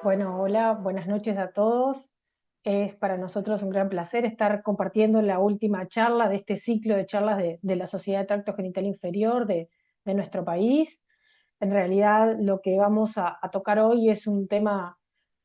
Bueno, hola, buenas noches a todos. Es para nosotros un gran placer estar compartiendo la última charla de este ciclo de charlas de la Sociedad de Tracto Genital Inferior de nuestro país. En realidad, lo que vamos a tocar hoy es un tema,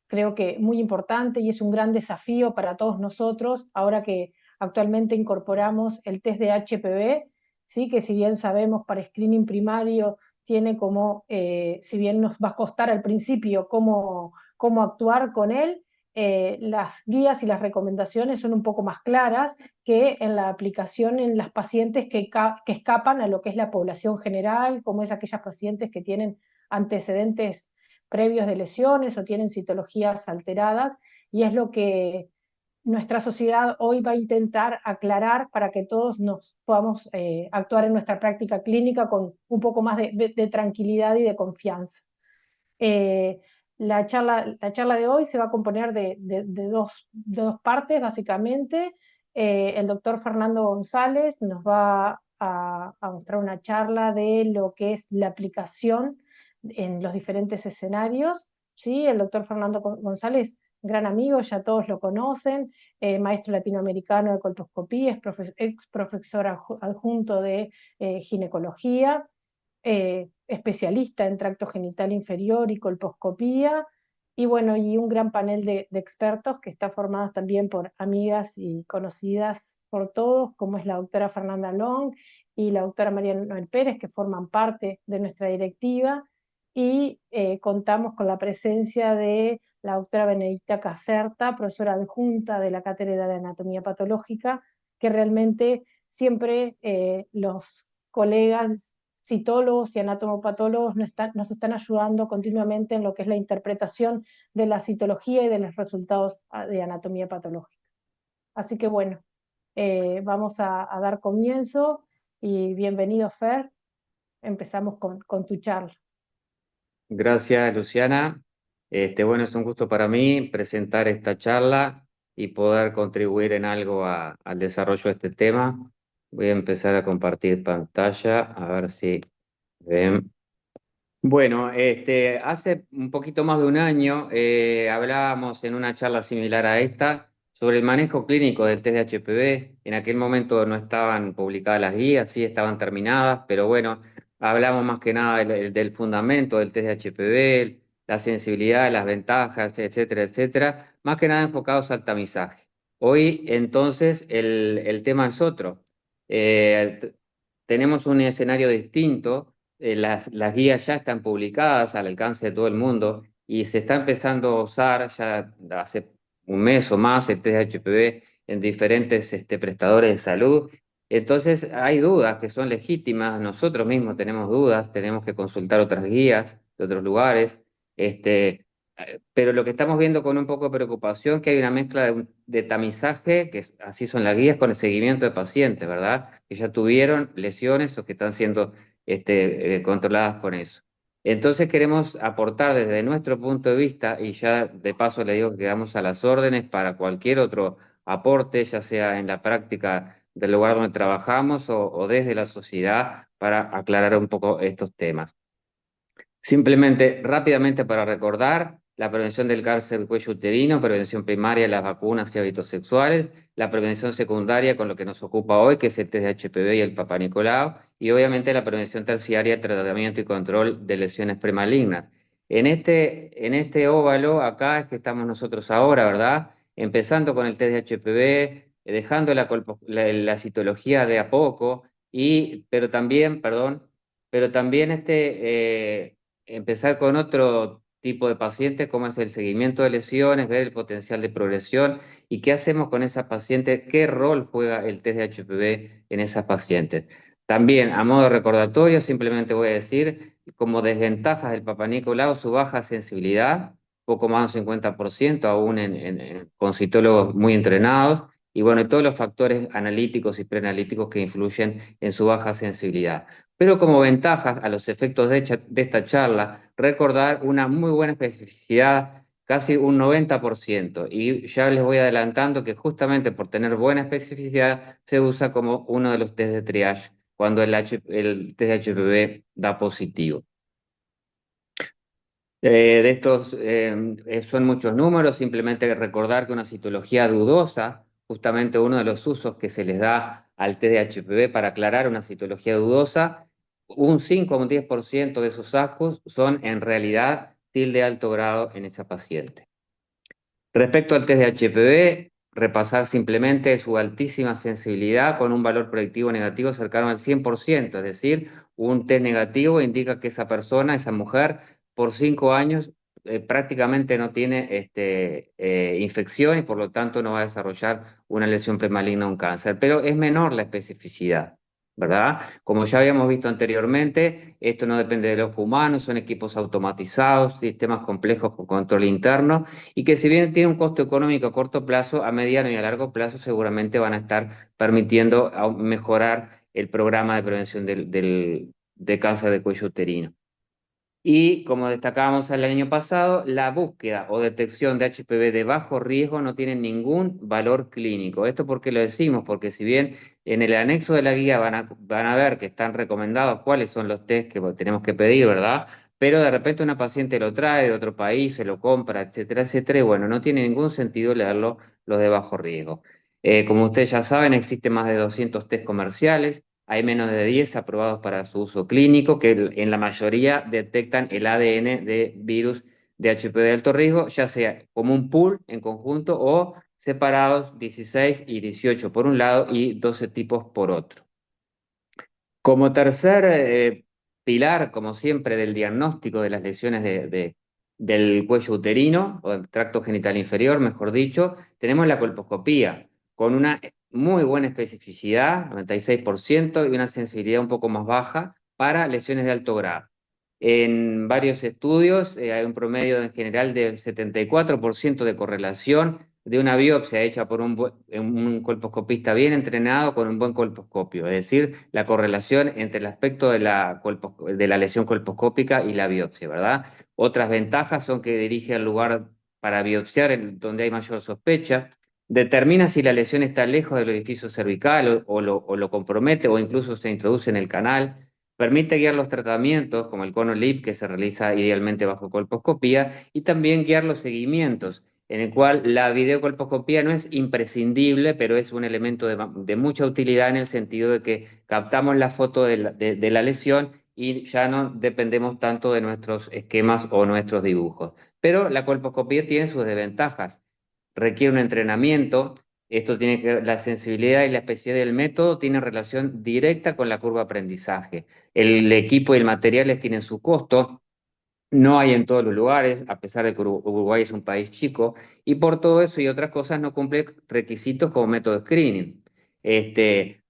creo que muy importante y es un gran desafío para todos nosotros, ahora que actualmente incorporamos el test de HPV, ¿sí? Que si bien sabemos para screening primario tiene como, si bien nos va a costar al principio cómo actuar con él, las guías y las recomendaciones son un poco más claras que en la aplicación en las pacientes que escapan a lo que es la población general, como es aquellas pacientes que tienen antecedentes previos de lesiones o tienen citologías alteradas, y es lo que nuestra sociedad hoy va a intentar aclarar para que todos nos podamos actuar en nuestra práctica clínica con un poco más de tranquilidad y de confianza. Eh, la charla de hoy se va a componer de dos partes, básicamente. El doctor Fernando González nos va a mostrar una charla de lo que es la aplicación en los diferentes escenarios. ¿Sí? El doctor Fernando González, gran amigo, ya todos lo conocen, maestro latinoamericano de colposcopía, ex profesor adjunto de ginecología, especialista en tracto genital inferior y colposcopía, y bueno, y un gran panel de expertos que está formado también por amigas y conocidas por todos, como es la doctora Fernanda Long y la doctora María Noel Pérez, que forman parte de nuestra directiva, y contamos con la presencia de la doctora Benedicta Caserta, profesora adjunta de la Cátedra de Anatomía Patológica, que realmente siempre los colegas citólogos y anatomopatólogos nos están ayudando continuamente en lo que es la interpretación de la citología y de los resultados de anatomía patológica. Así que bueno, vamos a dar comienzo y bienvenido, Fer. Empezamos con tu charla. Gracias, Luciana. Bueno, es un gusto para mí presentar esta charla y poder contribuir en algo al desarrollo de este tema. Voy a empezar a compartir pantalla, a ver si ven. Bueno, hace un poquito más de un año hablábamos en una charla similar a esta sobre el manejo clínico del test de HPV. En aquel momento no estaban publicadas las guías, sí estaban terminadas, pero bueno, hablamos más que nada del fundamento del test de HPV, la sensibilidad, las ventajas, etcétera, etcétera, más que nada enfocados al tamizaje. Hoy entonces el tema es otro. Tenemos un escenario distinto. Las guías ya están publicadas al alcance de todo el mundo y se está empezando a usar ya hace un mes o más el test de HPV en diferentes prestadores de salud. Entonces hay dudas que son legítimas, nosotros mismos tenemos dudas, tenemos que consultar otras guías de otros lugares, pero lo que estamos viendo con un poco de preocupación que hay una mezcla de tamizaje, que así son las guías, con el seguimiento de pacientes, ¿verdad? Que ya tuvieron lesiones o que están siendo controladas con eso. Entonces queremos aportar desde nuestro punto de vista, y ya de paso le digo que quedamos a las órdenes para cualquier otro aporte, ya sea en la práctica del lugar donde trabajamos o desde la sociedad, para aclarar un poco estos temas. Simplemente, rápidamente para recordar, la prevención del cáncer del cuello uterino, prevención primaria, las vacunas y hábitos sexuales, la prevención secundaria con lo que nos ocupa hoy, que es el test de HPV y el Papá Nicolau, y obviamente la prevención terciaria, el tratamiento y control de lesiones premalignas. En este óvalo, acá es que estamos nosotros ahora, ¿verdad? Empezando con el test de HPV, dejando la citología de a poco, pero también, perdón, pero también empezar con otro tipo de pacientes, como es el seguimiento de lesiones, ver el potencial de progresión y qué hacemos con esas pacientes, qué rol juega el test de HPV en esas pacientes. También, a modo recordatorio, simplemente voy a decir, como desventajas del Papá Nicolau, su baja sensibilidad, poco más de un 50%, aún con citólogos muy entrenados, y bueno, y todos los factores analíticos y preanalíticos que influyen en su baja sensibilidad. Pero como ventajas a los efectos de esta charla, recordar una muy buena especificidad, casi un 90%. Y ya les voy adelantando que justamente por tener buena especificidad se usa como uno de los test de triage cuando el test de HPV da positivo. De estos son muchos números, simplemente recordar que una citología dudosa, justamente uno de los usos que se les da al test de HPV para aclarar una citología dudosa, un 5 o un 10% de esos ascos son en realidad TIL de alto grado en esa paciente. Respecto al test de HPV, repasar simplemente su altísima sensibilidad con un valor predictivo negativo cercano al 100%, es decir, un test negativo indica que esa persona, esa mujer, por 5 años prácticamente no tiene infección y por lo tanto no va a desarrollar una lesión premaligna o un cáncer, pero es menor la especificidad, ¿verdad? Como ya habíamos visto anteriormente, esto no depende de los humanos, son equipos automatizados, sistemas complejos con control interno y que si bien tiene un costo económico a corto plazo, a mediano y a largo plazo seguramente van a estar permitiendo mejorar el programa de prevención de cáncer de cuello uterino. Y como destacábamos el año pasado, la búsqueda o detección de HPV de bajo riesgo no tiene ningún valor clínico. ¿Esto por qué lo decimos? Porque si bien en el anexo de la guía van a ver que están recomendados cuáles son los test que tenemos que pedir, ¿verdad? Pero de repente una paciente lo trae de otro país, se lo compra, etcétera, etcétera, y bueno, no tiene ningún sentido leerlo los de bajo riesgo. Como ustedes ya saben, existen más de 200 test comerciales. Hay menos de 10 aprobados para su uso clínico, que en la mayoría detectan el ADN de virus de HPV de alto riesgo, ya sea como un pool en conjunto o separados 16 y 18 por un lado y 12 tipos por otro. Como tercer pilar, como siempre, del diagnóstico de las lesiones del cuello uterino, o del tracto genital inferior, mejor dicho, tenemos la colposcopía, con una muy buena especificidad, 96%, y una sensibilidad un poco más baja para lesiones de alto grado. En varios estudios hay un promedio en general del 74% de correlación de una biopsia hecha por un colposcopista bien entrenado con un buen colposcopio, es decir, la correlación entre el aspecto de la lesión colposcópica y la biopsia, ¿verdad? Otras ventajas son que dirige al lugar para biopsiar donde hay mayor sospecha, determina si la lesión está lejos del orificio cervical o lo compromete o incluso se introduce en el canal, permite guiar los tratamientos como el cono LIP que se realiza idealmente bajo colposcopía y también guiar los seguimientos en el cual la videocolposcopía no es imprescindible, pero es un elemento de mucha utilidad en el sentido de que captamos la foto de la lesión y ya no dependemos tanto de nuestros esquemas o nuestros dibujos. Pero la colposcopía tiene sus desventajas. Requiere un entrenamiento, esto tiene que la sensibilidad y la especificidad del método tienen relación directa con la curva de aprendizaje. El equipo y el materiales tienen su costo, no hay en todos los lugares, a pesar de que Uruguay es un país chico, y por todo eso y otras cosas no cumple requisitos como método de screening. Este,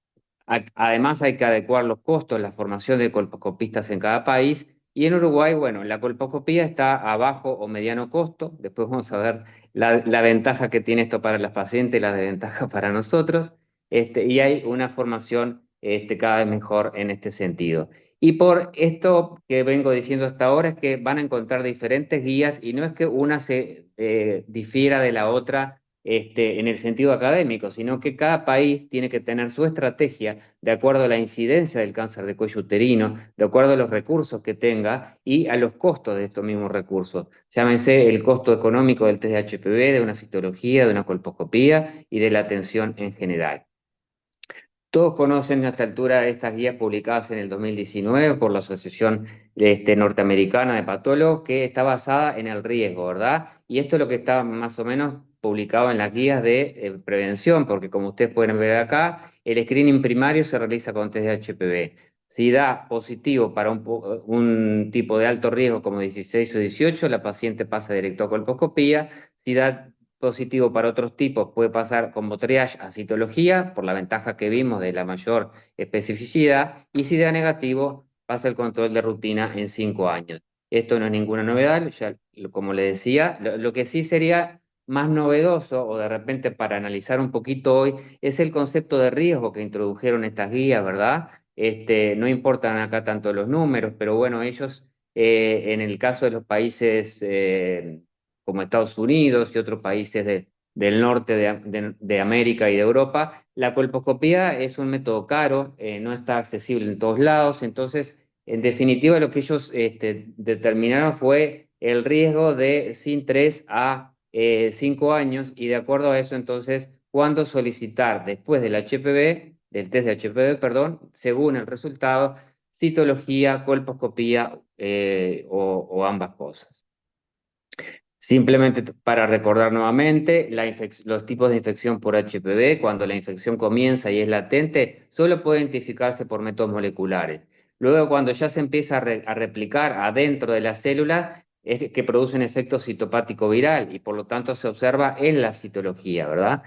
Además hay que adecuar los costos, la formación de colposcopistas en cada país, y en Uruguay, bueno, la colposcopía está a bajo o mediano costo, después vamos a ver la ventaja que tiene esto para las pacientes y la desventaja para nosotros, y hay una formación cada vez mejor en este sentido. Y por esto que vengo diciendo hasta ahora es que van a encontrar diferentes guías y no es que una se difiera de la otra en el sentido académico, sino que cada país tiene que tener su estrategia de acuerdo a la incidencia del cáncer de cuello uterino, de acuerdo a los recursos que tenga y a los costos de estos mismos recursos. Llámense el costo económico del test de HPV, de una citología, de una colposcopía y de la atención en general. Todos conocen a esta altura estas guías publicadas en el 2019 por la Asociación Norteamericana de Patólogos, que está basada en el riesgo, ¿verdad? Y esto es lo que está más o menos publicado en las guías de prevención, porque como ustedes pueden ver acá, el screening primario se realiza con test de HPV. Si da positivo para un tipo de alto riesgo como 16 o 18, la paciente pasa directo a colposcopía. Si da positivo para otros tipos puede pasar como triage a citología, por la ventaja que vimos de la mayor especificidad, y si da negativo, pasa el control de rutina en 5 años. Esto no es ninguna novedad, ya, como le decía, lo que sí sería más novedoso, o de repente para analizar un poquito hoy, es el concepto de riesgo que introdujeron estas guías, ¿verdad? No importan acá tanto los números, pero bueno, ellos, en el caso de los países como Estados Unidos y otros países del norte de América y de Europa, la colposcopía es un método caro, no está accesible en todos lados, entonces, en definitiva, lo que ellos determinaron fue el riesgo de sin 3 a 5 años, y de acuerdo a eso, entonces, cuándo solicitar después del HPV, del test de HPV, perdón, según el resultado, citología, colposcopía o ambas cosas. Simplemente para recordar nuevamente, los tipos de infección por HPV, cuando la infección comienza y es latente, solo puede identificarse por métodos moleculares. Luego, cuando ya se empieza a replicar adentro de la célula, es que produce un efecto citopático viral y por lo tanto se observa en la citología, ¿verdad?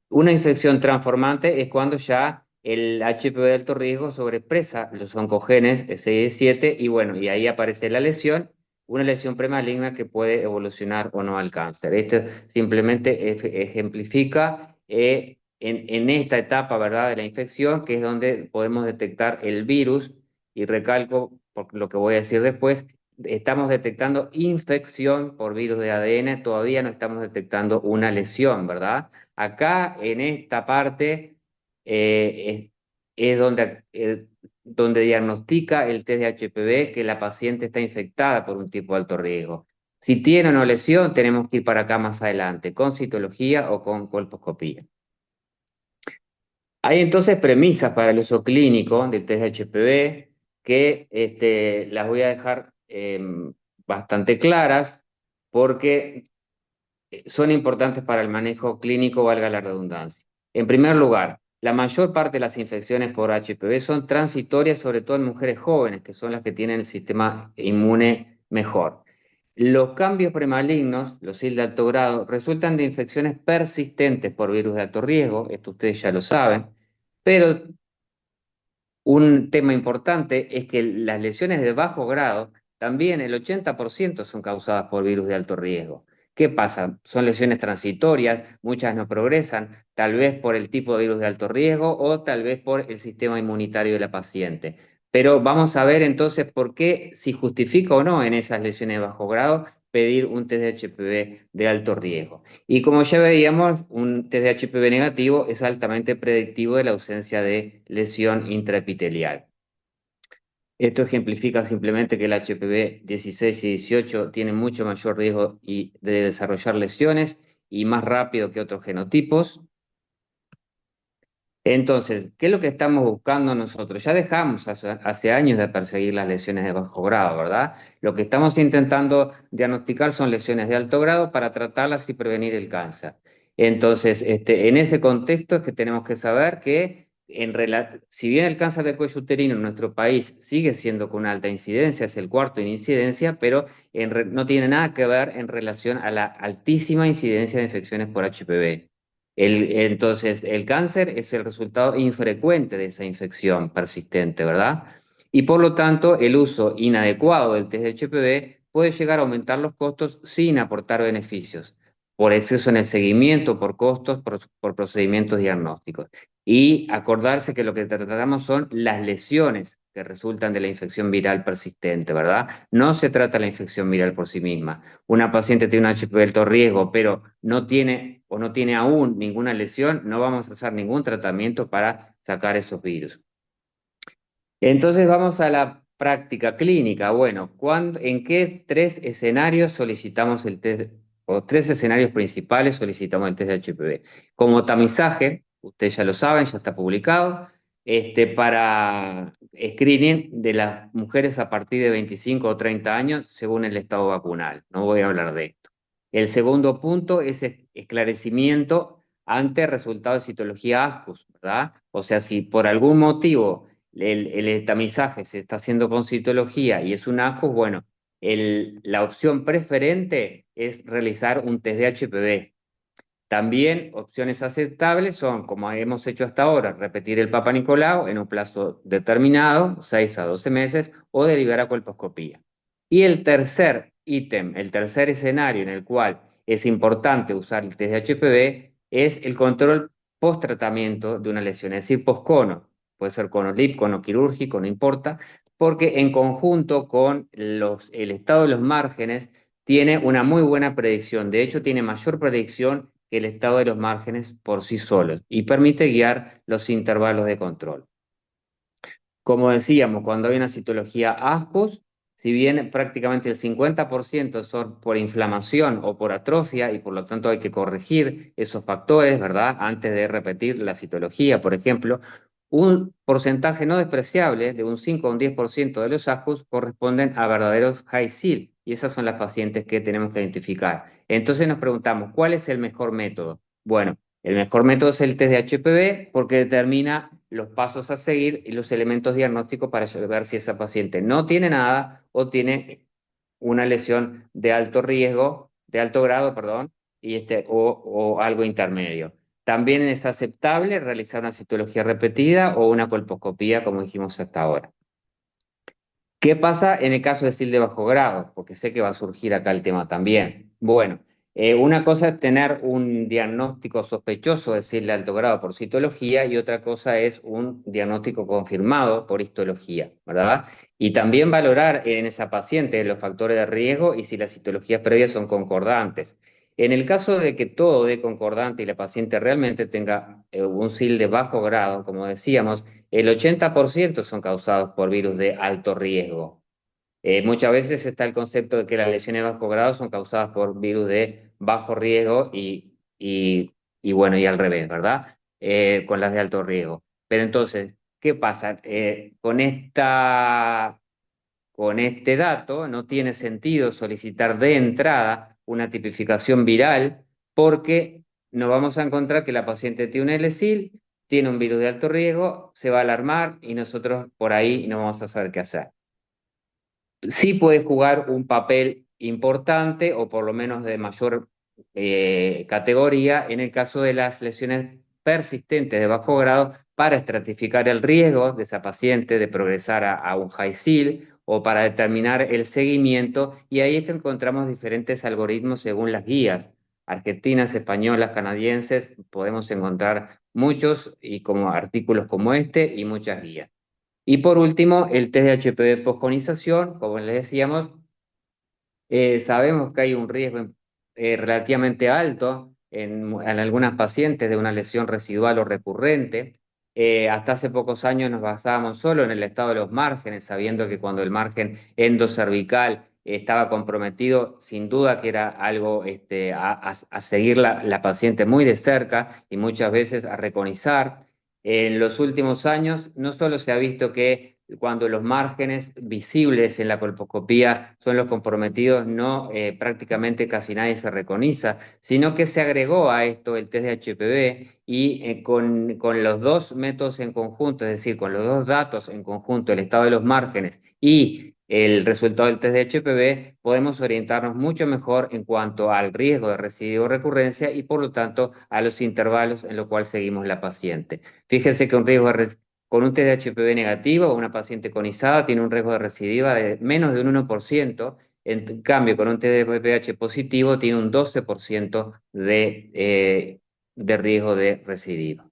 Una infección transformante es cuando ya el HPV de alto riesgo sobreexpresa los oncogenes 6 y 7 y bueno, y ahí aparece la lesión, una lesión premaligna que puede evolucionar o no al cáncer. Esto simplemente ejemplifica en esta etapa, ¿verdad?, de la infección, que es donde podemos detectar el virus, y recalco por lo que voy a decir después, estamos detectando infección por virus de ADN, todavía no estamos detectando una lesión, ¿verdad? Acá en esta parte es donde diagnostica el test de HPV que la paciente está infectada por un tipo de alto riesgo. Si tiene una lesión, tenemos que ir para acá más adelante, con citología o con colposcopía. Hay entonces premisas para el uso clínico del test de HPV que las voy a dejar bastante claras porque son importantes para el manejo clínico, valga la redundancia. En primer lugar, la mayor parte de las infecciones por HPV son transitorias, sobre todo en mujeres jóvenes, que son las que tienen el sistema inmune mejor. Los cambios premalignos, los SIL de alto grado, resultan de infecciones persistentes por virus de alto riesgo, esto ustedes ya lo saben, pero un tema importante es que las lesiones de bajo grado, también el 80% son causadas por virus de alto riesgo. ¿Qué pasa? Son lesiones transitorias, muchas no progresan, tal vez por el tipo de virus de alto riesgo o tal vez por el sistema inmunitario de la paciente. Pero vamos a ver entonces por qué, si justifica o no en esas lesiones de bajo grado, pedir un test de HPV de alto riesgo. Y como ya veíamos, un test de HPV negativo es altamente predictivo de la ausencia de lesión intraepitelial. Esto ejemplifica simplemente que el HPV 16 y 18 tienen mucho mayor riesgo de desarrollar lesiones y más rápido que otros genotipos. Entonces, ¿qué es lo que estamos buscando nosotros? Ya dejamos hace años de perseguir las lesiones de bajo grado, ¿verdad? Lo que estamos intentando diagnosticar son lesiones de alto grado para tratarlas y prevenir el cáncer. Entonces, en ese contexto es que tenemos que saber que si bien el cáncer de cuello uterino en nuestro país sigue siendo con una alta incidencia, es el cuarto en incidencia, pero no tiene nada que ver en relación a la altísima incidencia de infecciones por HPV. Entonces, el cáncer es el resultado infrecuente de esa infección persistente, ¿verdad? Y por lo tanto, el uso inadecuado del test de HPV puede llegar a aumentar los costos sin aportar beneficios, por exceso en el seguimiento, por costos, por procedimientos diagnósticos. Y acordarse que lo que tratamos son las lesiones que resultan de la infección viral persistente, ¿verdad? No se trata la infección viral por sí misma. Una paciente tiene un HPV de alto riesgo, pero no tiene o no tiene aún ninguna lesión, no vamos a hacer ningún tratamiento para sacar esos virus. Entonces vamos a la práctica clínica. Bueno, ¿en qué tres escenarios solicitamos el test, o tres escenarios principales solicitamos el test de HPV? Como tamizaje, ustedes ya lo saben, ya está publicado, para screening de las mujeres a partir de 25 o 30 años según el estado vacunal. No voy a hablar de esto. El segundo punto es esclarecimiento ante resultados de citología ASCUS, ¿verdad? O sea, si por algún motivo el tamizaje se está haciendo con citología y es un ASCUS, bueno, la opción preferente es realizar un test de HPV. También opciones aceptables son, como hemos hecho hasta ahora, repetir el Papa Nicolau en un plazo determinado, 6 a 12 meses, o derivar a colposcopía. Y el tercer ítem, el tercer escenario en el cual es importante usar el test de HPV es el control post-tratamiento de una lesión, es decir, post-cono. Puede ser cono LIP, cono quirúrgico, no importa, porque en conjunto con el estado de los márgenes tiene una muy buena predicción. De hecho, tiene mayor predicción que el estado de los márgenes por sí solos y permite guiar los intervalos de control. Como decíamos, cuando hay una citología ASCUS, si bien prácticamente el 50% son por inflamación o por atrofia y por lo tanto hay que corregir esos factores, ¿verdad? Antes de repetir la citología, por ejemplo, un porcentaje no despreciable de un 5 o un 10% de los AJUS corresponden a verdaderos high SIL y esas son las pacientes que tenemos que identificar. Entonces nos preguntamos, ¿cuál es el mejor método? Bueno, el mejor método es el test de HPV porque determina los pasos a seguir y los elementos diagnósticos para ver si esa paciente no tiene nada o tiene una lesión de alto riesgo, de alto grado, perdón, o algo intermedio. También es aceptable realizar una citología repetida o una colposcopía, como dijimos hasta ahora. ¿Qué pasa en el caso de SIL de bajo grado? Porque sé que va a surgir acá el tema también. Bueno, una cosa es tener un diagnóstico sospechoso de SIL de alto grado por citología y otra cosa es un diagnóstico confirmado por histología, ¿verdad? Y también valorar en esa paciente los factores de riesgo y si las citologías previas son concordantes. En el caso de que todo dé concordante y la paciente realmente tenga un SIL de bajo grado, como decíamos, el 80% son causados por virus de alto riesgo. Muchas veces está el concepto de que las lesiones de bajo grado son causadas por virus de bajo riesgo y bueno, y al revés, ¿verdad? Con las de alto riesgo. Pero entonces, ¿qué pasa? Con este dato no tiene sentido solicitar de entrada una tipificación viral porque nos vamos a encontrar que la paciente tiene un LSIL, tiene un virus de alto riesgo, se va a alarmar y nosotros por ahí no vamos a saber qué hacer. Sí puede jugar un papel importante o por lo menos de mayor categoría en el caso de las lesiones persistentes de bajo grado para estratificar el riesgo de esa paciente de progresar a un high SIL o para determinar el seguimiento y ahí es que encontramos diferentes algoritmos según las guías argentinas, españolas, canadienses, podemos encontrar muchos y como artículos como este y muchas guías. Y por último, el test de HPV posconización, como les decíamos, sabemos que hay un riesgo relativamente alto en algunas pacientes de una lesión residual o recurrente. Hasta hace pocos años nos basábamos solo en el estado de los márgenes, sabiendo que cuando el margen endocervical estaba comprometido, sin duda que era algo a seguir la paciente muy de cerca y muchas veces a reconizar. En los últimos años no solo se ha visto que cuando los márgenes visibles en la colposcopía son los comprometidos, no prácticamente casi nadie se reconiza, sino que se agregó a esto el test de HPV y con los dos métodos en conjunto, es decir, con los dos datos en conjunto, el estado de los márgenes y el resultado del test de HPV, podemos orientarnos mucho mejor en cuanto al riesgo de recidivo o recurrencia y por lo tanto a los intervalos en los cuales seguimos la paciente. Fíjense que un riesgo con un test de HPV negativo, una paciente conizada tiene un riesgo de recidiva de menos de un 1%, en cambio con un test de VPH positivo tiene un 12% de riesgo de recidiva.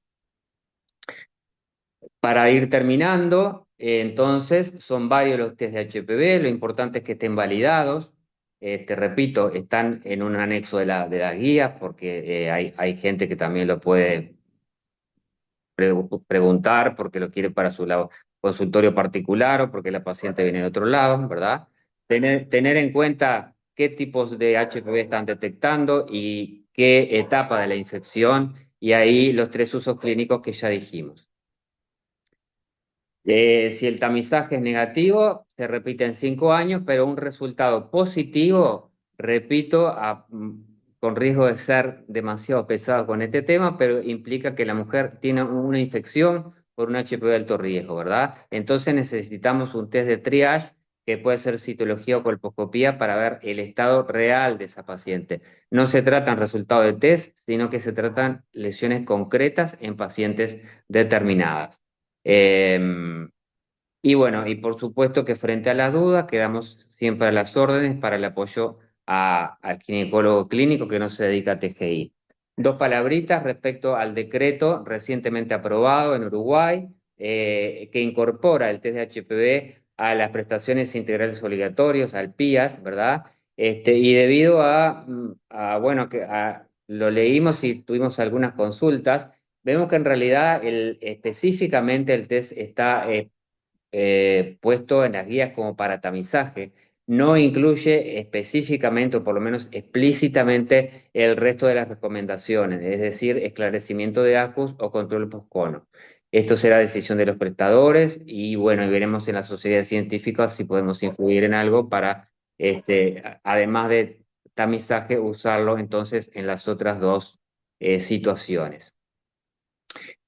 Para ir terminando, entonces son varios los test de HPV, lo importante es que estén validados, te repito, están en un anexo de la guía porque hay gente que también lo puede preguntar porque lo quiere para su consultorio particular o porque la paciente viene de otro lado, ¿verdad? Tener en cuenta qué tipos de HPV están detectando y qué etapa de la infección y ahí los tres usos clínicos que ya dijimos. Si el tamizaje es negativo, se repite en 5 años, pero un resultado positivo, repito, con riesgo de ser demasiado pesado con este tema, pero implica que la mujer tiene una infección por un HPV de alto riesgo, ¿verdad? Entonces necesitamos un test de triage que puede ser citología o colposcopía para ver el estado real de esa paciente. No se tratan resultados de test, sino que se tratan lesiones concretas en pacientes determinadas. Y bueno, y por supuesto que frente a las dudas quedamos siempre a las órdenes para el apoyo al ginecólogo clínico que no se dedica a TGI. Dos palabritas respecto al decreto recientemente aprobado en Uruguay que incorpora el test de HPV a las prestaciones integrales obligatorias, al PIAS, ¿verdad? Y debido bueno, lo leímos y tuvimos algunas consultas, vemos que en realidad específicamente el test está puesto en las guías como para tamizaje, no incluye específicamente, o por lo menos explícitamente, el resto de las recomendaciones, es decir, esclarecimiento de ACUS o control post-cono. Esto será decisión de los prestadores y bueno, y veremos en la sociedad científica si podemos influir en algo para, además de tamizaje, usarlo entonces en las otras dos situaciones.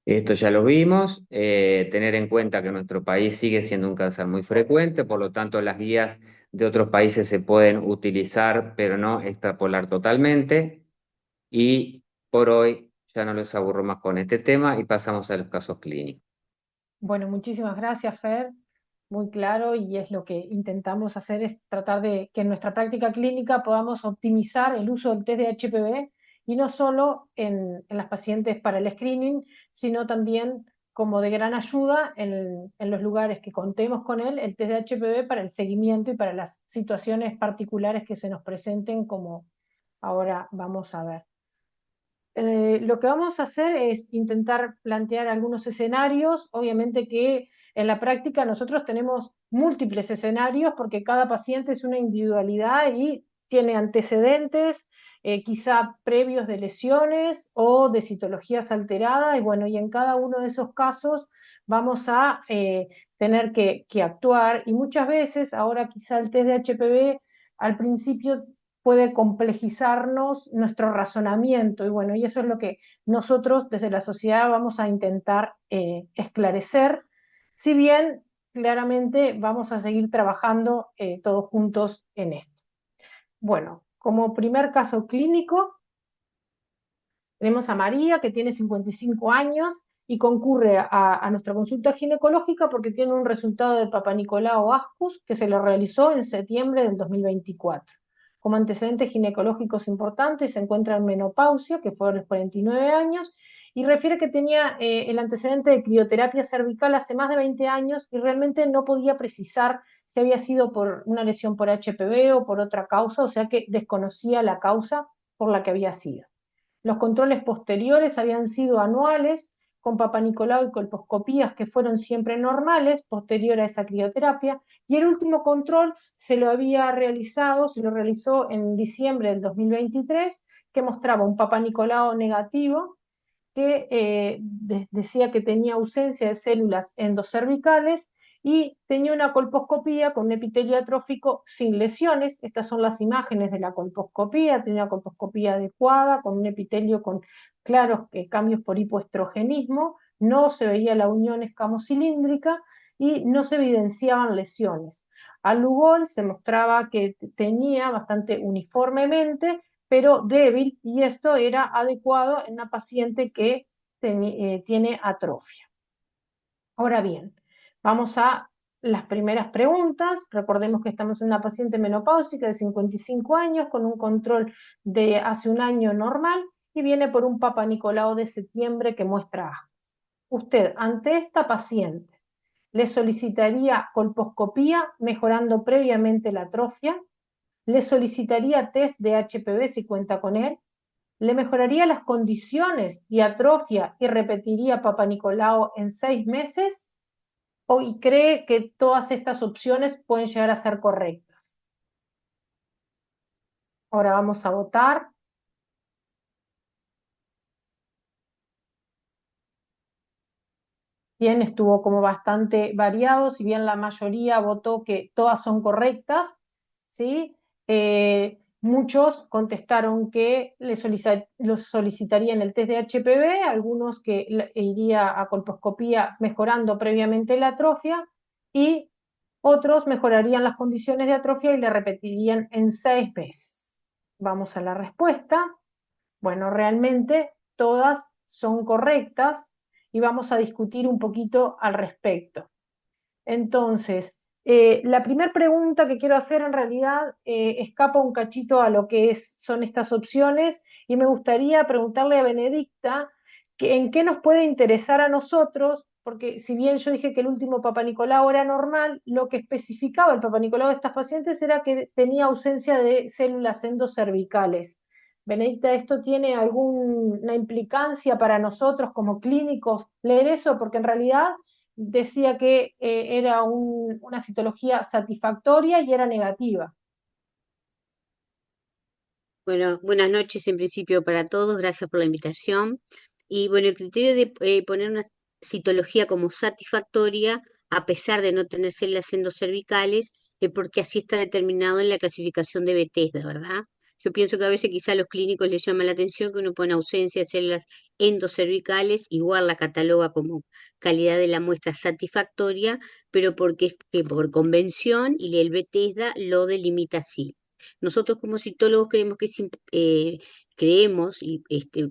Esto ya lo vimos, tener en cuenta que nuestro país sigue siendo un cáncer muy frecuente, por lo tanto las guías de otros países se pueden utilizar, pero no extrapolar totalmente. Y por hoy ya no les aburro más con este tema y pasamos a los casos clínicos. Bueno, muchísimas gracias, Fer. Muy claro, y es lo que intentamos hacer, es tratar de que en nuestra práctica clínica podamos optimizar el uso del test de HPV, y no solo en las pacientes para el screening, sino también como de gran ayuda en los lugares que contemos con él, el test de HPV para el seguimiento y para las situaciones particulares que se nos presenten, como ahora vamos a ver. Lo que vamos a hacer es intentar plantear algunos escenarios. Obviamente que en la práctica nosotros tenemos múltiples escenarios porque cada paciente es una individualidad y tiene antecedentes, quizá previos de lesiones o de citologías alteradas, y bueno, y en cada uno de esos casos vamos a tener que actuar, y muchas veces ahora quizá el test de HPV al principio puede complejizarnos nuestro razonamiento, y bueno, y eso es lo que nosotros desde la sociedad vamos a intentar esclarecer, si bien claramente vamos a seguir trabajando todos juntos en esto. Bueno, como primer caso clínico tenemos a María, que tiene 55 años y concurre a nuestra consulta ginecológica porque tiene un resultado de Papa Nicolau Ascus que se lo realizó en septiembre del 2024. Como antecedentes ginecológicos importantes se encuentra en menopausia, que fue a los 49 años, y refiere que tenía el antecedente de crioterapia cervical hace más de 20 años y realmente no podía precisar si había sido por una lesión por HPV o por otra causa, o sea que desconocía la causa por la que había sido. Los controles posteriores habían sido anuales, con Papa Nicolau y colposcopías que fueron siempre normales, posterior a esa crioterapia, y el último control se lo realizó en diciembre del 2023, que mostraba un Papa Nicolau negativo, que decía que tenía ausencia de células endocervicales y tenía una colposcopía con un epitelio atrófico sin lesiones. Estas son las imágenes de la colposcopía. Tenía una colposcopía adecuada, con un epitelio con claros cambios por hipoestrogenismo, no se veía la unión escamocilíndrica y no se evidenciaban lesiones. Al Lugol se mostraba que tenía bastante uniformemente, pero débil, y esto era adecuado en una paciente que tiene atrofia. Ahora bien, vamos a las primeras preguntas. Recordemos que estamos en una paciente menopáusica de 55 años con un control de hace un año normal y viene por un Papa Nicolau de septiembre que muestra asco. Usted, ante esta paciente, ¿le solicitaría colposcopía mejorando previamente la atrofia? ¿Le solicitaría test de HPV si cuenta con él? ¿Le mejoraría las condiciones de atrofia y repetiría Papa Nicolau en 6 meses? ¿O cree que todas estas opciones pueden llegar a ser correctas? Ahora vamos a votar. Bien, estuvo como bastante variado, si bien la mayoría votó que todas son correctas, ¿sí? Muchos contestaron que los solicitarían el test de HPV, algunos que iría a colposcopía mejorando previamente la atrofia, y otros mejorarían las condiciones de atrofia y le repetirían en 6 meses. Vamos a la respuesta. Bueno, realmente todas son correctas y vamos a discutir un poquito al respecto. Entonces, la primera pregunta que quiero hacer en realidad escapa un cachito a lo que son estas opciones, y me gustaría preguntarle a Benedicta en qué nos puede interesar a nosotros, porque si bien yo dije que el último Papa Nicolau era normal, lo que especificaba el Papa Nicolau de estas pacientes era que tenía ausencia de células endocervicales. Benedicta, ¿esto tiene alguna implicancia para nosotros como clínicos leer eso? Porque en realidad decía que era una citología satisfactoria y era negativa. Bueno, buenas noches en principio para todos, gracias por la invitación. Y bueno, el criterio de poner una citología como satisfactoria, a pesar de no tener células endocervicales, es porque así está determinado en la clasificación de Bethesda, ¿verdad? Yo pienso que a veces quizá a los clínicos les llama la atención que uno pone ausencia de células endocervicales, igual la cataloga como calidad de la muestra satisfactoria, pero porque es que por convención y el Bethesda lo delimita así. Nosotros como citólogos creemos que creemos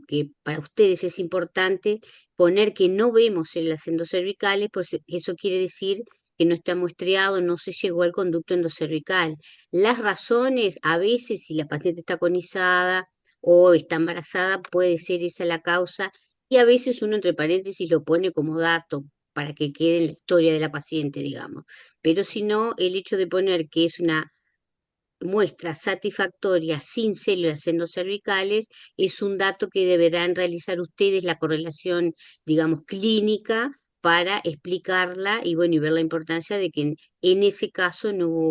que para ustedes es importante poner que no vemos células endocervicales, pues eso quiere decir que no está muestreado, no se llegó al conducto endocervical. Las razones, a veces si la paciente está conizada o está embarazada, puede ser esa la causa, y a veces uno entre paréntesis lo pone como dato para que quede en la historia de la paciente, digamos. Pero si no, el hecho de poner que es una muestra satisfactoria sin células endocervicales es un dato que deberán realizar ustedes la correlación, digamos, clínica para explicarla y bueno, y ver la importancia de que en ese caso no hubo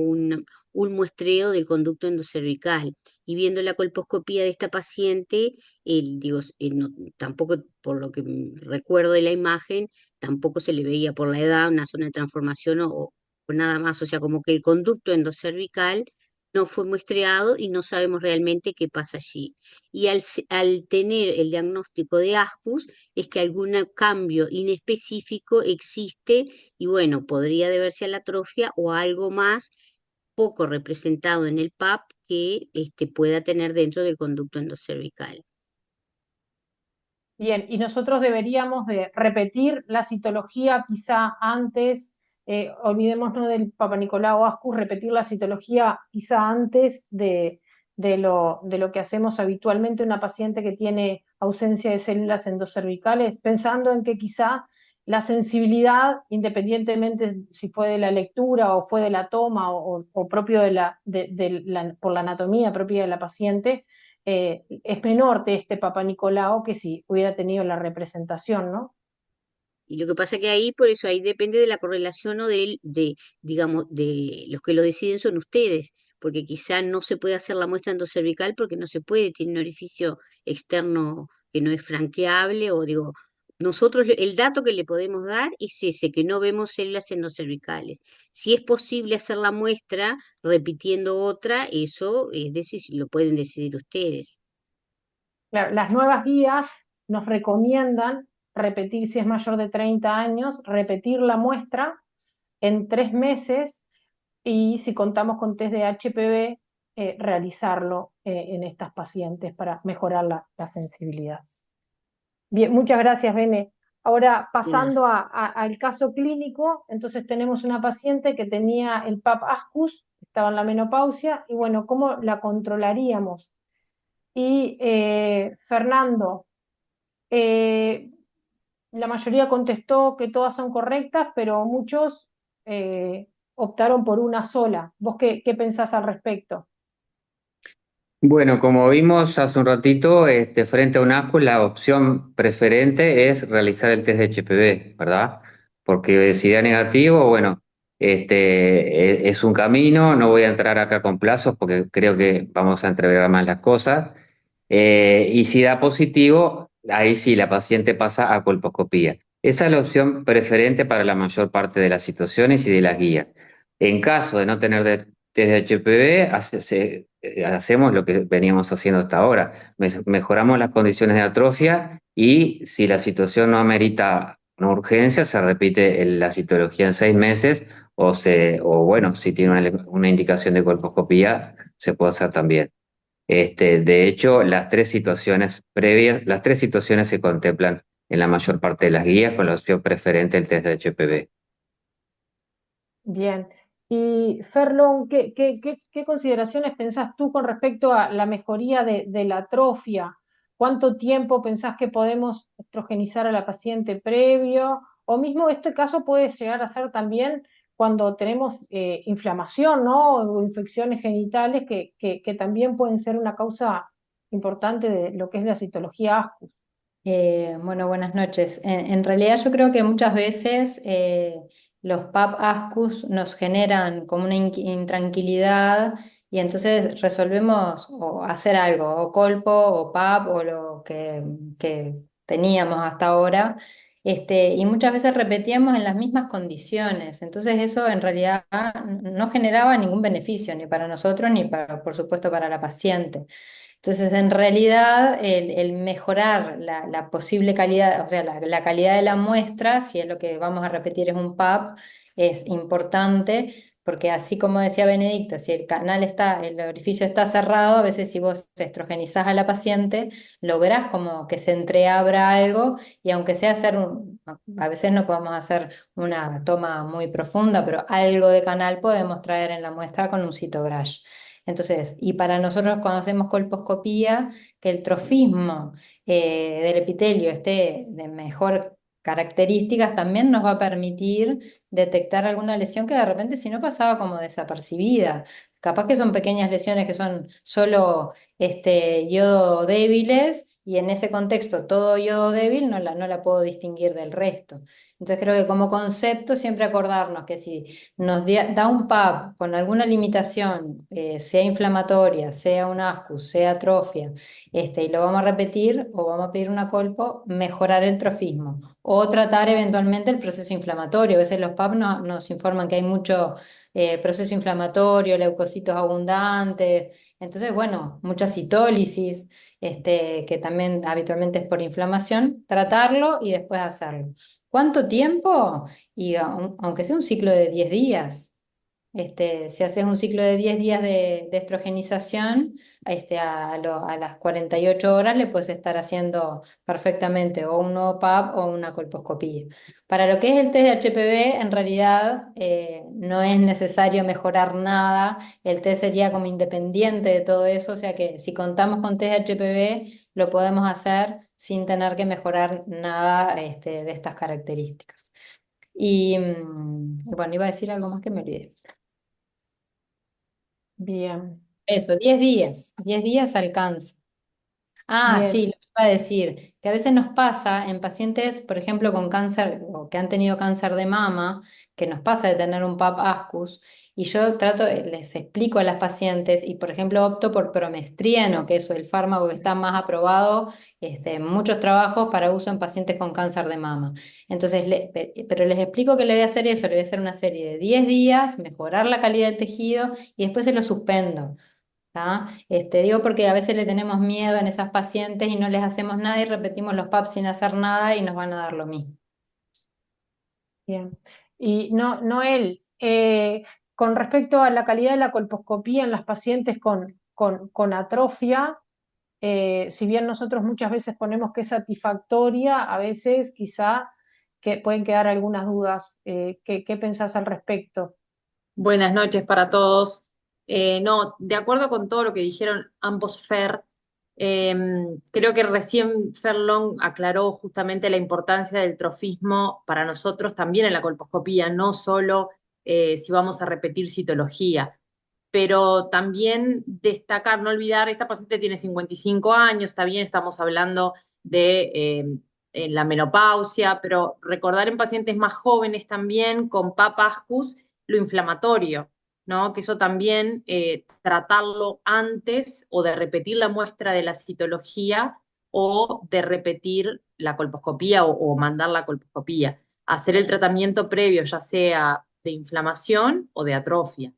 un muestreo del conducto endocervical. Y viendo la colposcopía de esta paciente, digo, tampoco por lo que recuerdo de la imagen, tampoco se le veía por la edad una zona de transformación o nada más, o sea, como que el conducto endocervical no fue muestreado y no sabemos realmente qué pasa allí. Y al tener el diagnóstico de ASCUS es que algún cambio inespecífico existe y bueno, podría deberse a la atrofia o a algo más poco representado en el PAP que pueda tener dentro del conducto endocervical. Bien, y nosotros deberíamos de repetir la citología quizá antes, olvidémonos del Papa Nicolau Ascus, repetir la citología quizá antes de lo que hacemos habitualmente una paciente que tiene ausencia de células endocervicales, pensando en que quizá la sensibilidad, independientemente si fue de la lectura o fue de la toma o propio por la anatomía propia de la paciente, es menor de este Papa Nicolau que si hubiera tenido la representación, ¿no? Y lo que pasa que ahí, por eso, ahí depende de la correlación o digamos, de los que lo deciden son ustedes, porque quizá no se puede hacer la muestra endocervical porque no se puede, tiene un orificio externo que no es franqueable, o digo, nosotros el dato que le podemos dar es ese, que no vemos células endocervicales. Si es posible hacer la muestra repitiendo otra, eso lo pueden decidir ustedes. Claro, las nuevas guías nos recomiendan repetir, si es mayor de 30 años, repetir la muestra en 3 meses y si contamos con test de HPV, realizarlo en estas pacientes para mejorar la sensibilidad. Bien, muchas gracias, Bene. Ahora, pasando al caso clínico, entonces tenemos una paciente que tenía el PAP-ASCUS, estaba en la menopausia, y bueno, ¿cómo la controlaríamos? Y Fernando, eh, la mayoría contestó que todas son correctas, pero muchos optaron por una sola. ¿Vos qué pensás al respecto? Bueno, como vimos hace un ratito, frente a un ASCO, la opción preferente es realizar el test de HPV, ¿verdad? Porque si da negativo, bueno, es un camino, no voy a entrar acá con plazos porque creo que vamos a entrever más las cosas. Y si da positivo, ahí sí la paciente pasa a colposcopía. Esa es la opción preferente para la mayor parte de las situaciones y de las guías. En caso de no tener test de HPV, hacemos lo que veníamos haciendo hasta ahora. Mejoramos las condiciones de atrofia y si la situación no amerita una urgencia, se repite la citología en 6 meses o bueno, si tiene una indicación de colposcopía, se puede hacer también. De hecho, las tres situaciones se contemplan en la mayor parte de las guías con la opción preferente el test de HPV. Bien. Y Ferlon, ¿qué consideraciones pensás tú con respecto a la mejoría de la atrofia? ¿Cuánto tiempo pensás que podemos estrogenizar a la paciente previo? O mismo este caso puede llegar a ser también cuando tenemos inflamación, ¿no? O infecciones genitales que también pueden ser una causa importante de lo que es la citología ASCUS. Bueno, buenas noches. En realidad yo creo que muchas veces los PAP ASCUS nos generan como una intranquilidad y entonces resolvemos o hacer algo, o colpo, o PAP, o lo que teníamos hasta ahora, y muchas veces repetíamos en las mismas condiciones. Entonces eso en realidad no generaba ningún beneficio, ni para nosotros, ni para, por supuesto, para la paciente. Entonces, en realidad, el mejorar la posible calidad, o sea, la calidad de la muestra, si es lo que vamos a repetir es un PAP, es importante, porque así como decía Benedicta, si el canal está, el orificio está cerrado, a veces si vos estrogenizás a la paciente, lográs como que se entreabra algo, y aunque sea hacer a veces no podemos hacer una toma muy profunda, pero algo de canal podemos traer en la muestra con un CitoBrush. Entonces, y para nosotros cuando hacemos colposcopía, que el trofismo del epitelio esté de mejor características, también nos va a permitir detectar alguna lesión que de repente si no pasaba como desapercibida. Capaz que son pequeñas lesiones que son solo yodo débiles y en ese contexto todo yodo débil no la puedo distinguir del resto. Entonces creo que como concepto siempre acordarnos que si nos da un PAP con alguna limitación, sea inflamatoria, sea un ascus, sea atrofia, y lo vamos a repetir o vamos a pedir una colpo, mejorar el trofismo o tratar eventualmente el proceso inflamatorio. A veces los PAP nos informan que hay mucho proceso inflamatorio, leucocitos abundantes, entonces, bueno, mucha citólisis, que también habitualmente es por inflamación, tratarlo y después hacerlo. ¿Cuánto tiempo? Y aunque sea un ciclo de 10 días, si haces un ciclo de 10 días de estrogenización, a las 48 horas le puedes estar haciendo perfectamente o un nuevo PAP o una colposcopía. Para lo que es el test de HPV, en realidad no es necesario mejorar nada, el test sería como independiente de todo eso, o sea que si contamos con test de HPV, lo podemos hacer sin tener que mejorar nada de estas características. Y bueno, iba a decir algo más que me olvidé. Bien, Eso, 10 días alcanza. Ah, bien. sí, lo que iba a decir, que a veces nos pasa en pacientes, por ejemplo, con cáncer o que han tenido cáncer de mama, que nos pasa de tener un PAP ascus, y yo les explico a las pacientes, y por ejemplo opto por promestrieno, que es el fármaco que está más aprobado en muchos trabajos para uso en pacientes con cáncer de mama. Entonces, pero les explico que le voy a hacer eso, le voy a hacer una serie de 10 días, mejorar la calidad del tejido, y después se lo suspendo. ¿Tá? Digo porque a veces le tenemos miedo en esas pacientes y no les hacemos nada y repetimos los PAP sin hacer nada y nos van a dar lo mismo. Bien. Y no, Noel, con respecto a la calidad de la colposcopía en las pacientes con atrofia, si bien nosotros muchas veces ponemos que es satisfactoria, a veces quizá que pueden quedar algunas dudas. ¿Qué pensás al respecto? Buenas noches para todos. No, de acuerdo con todo lo que dijeron ambos Fer, eh, creo que recién Fer Long aclaró justamente la importancia del trofismo para nosotros también en la colposcopía, no solo si vamos a repetir citología, pero también destacar, no olvidar, esta paciente tiene 55 años, está bien, estamos hablando de en la menopausia, pero recordar en pacientes más jóvenes también con papascus lo inflamatorio, ¿no? Que eso también tratarlo antes o de repetir la muestra de la citología o de repetir la colposcopía o mandar la colposcopía. Hacer el tratamiento previo, ya sea de inflamación o de atrofia.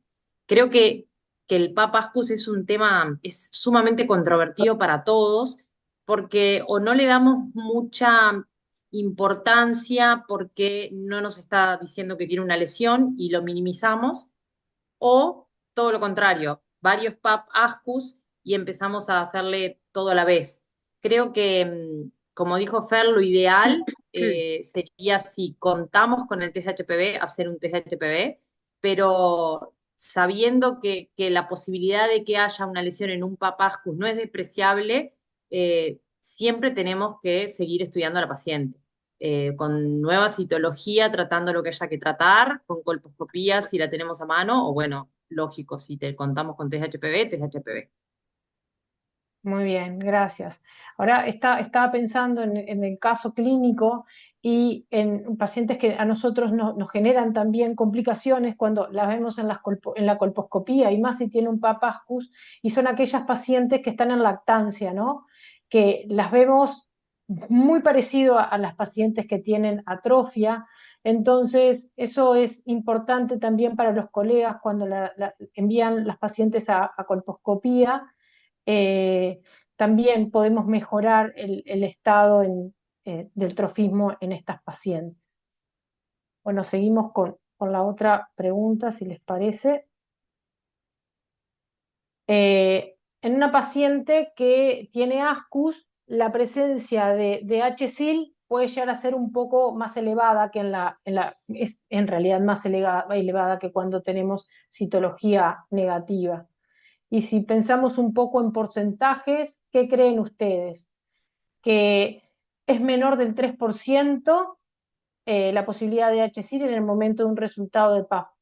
Creo que el papascus es un tema, es sumamente controvertido para todos, porque o no le damos mucha importancia porque no nos está diciendo que tiene una lesión y lo minimizamos, o todo lo contrario, varios PAP ascus y empezamos a hacerle todo a la vez. Creo que, como dijo Fer, lo ideal sería si contamos con el test de HPV, hacer un test de HPV, pero sabiendo que la posibilidad de que haya una lesión en un PAP ascus no es despreciable, siempre tenemos que seguir estudiando a la paciente con nueva citología, tratando lo que haya que tratar, con colposcopía si la tenemos a mano, o bueno, lógico, si te contamos con test HPV, test HPV. Muy bien, gracias. Ahora estaba pensando en el caso clínico y en pacientes que a nosotros nos generan también complicaciones cuando las vemos en la colposcopía, y más si tiene un papascus, y son aquellas pacientes que están en lactancia, ¿no? Que las vemos muy parecido a las pacientes que tienen atrofia. Entonces, eso es importante también para los colegas cuando envían las pacientes a colposcopía. eh, También podemos mejorar el estado del trofismo en estas pacientes. Bueno, seguimos con la otra pregunta, si les parece. En una paciente que tiene ascus, la presencia de HSIL puede llegar a ser un poco más elevada que es en realidad más elevada que cuando tenemos citología negativa. Y si pensamos un poco en porcentajes, ¿qué creen ustedes? ¿Que es menor del 3% la posibilidad de HSIL en el momento de un resultado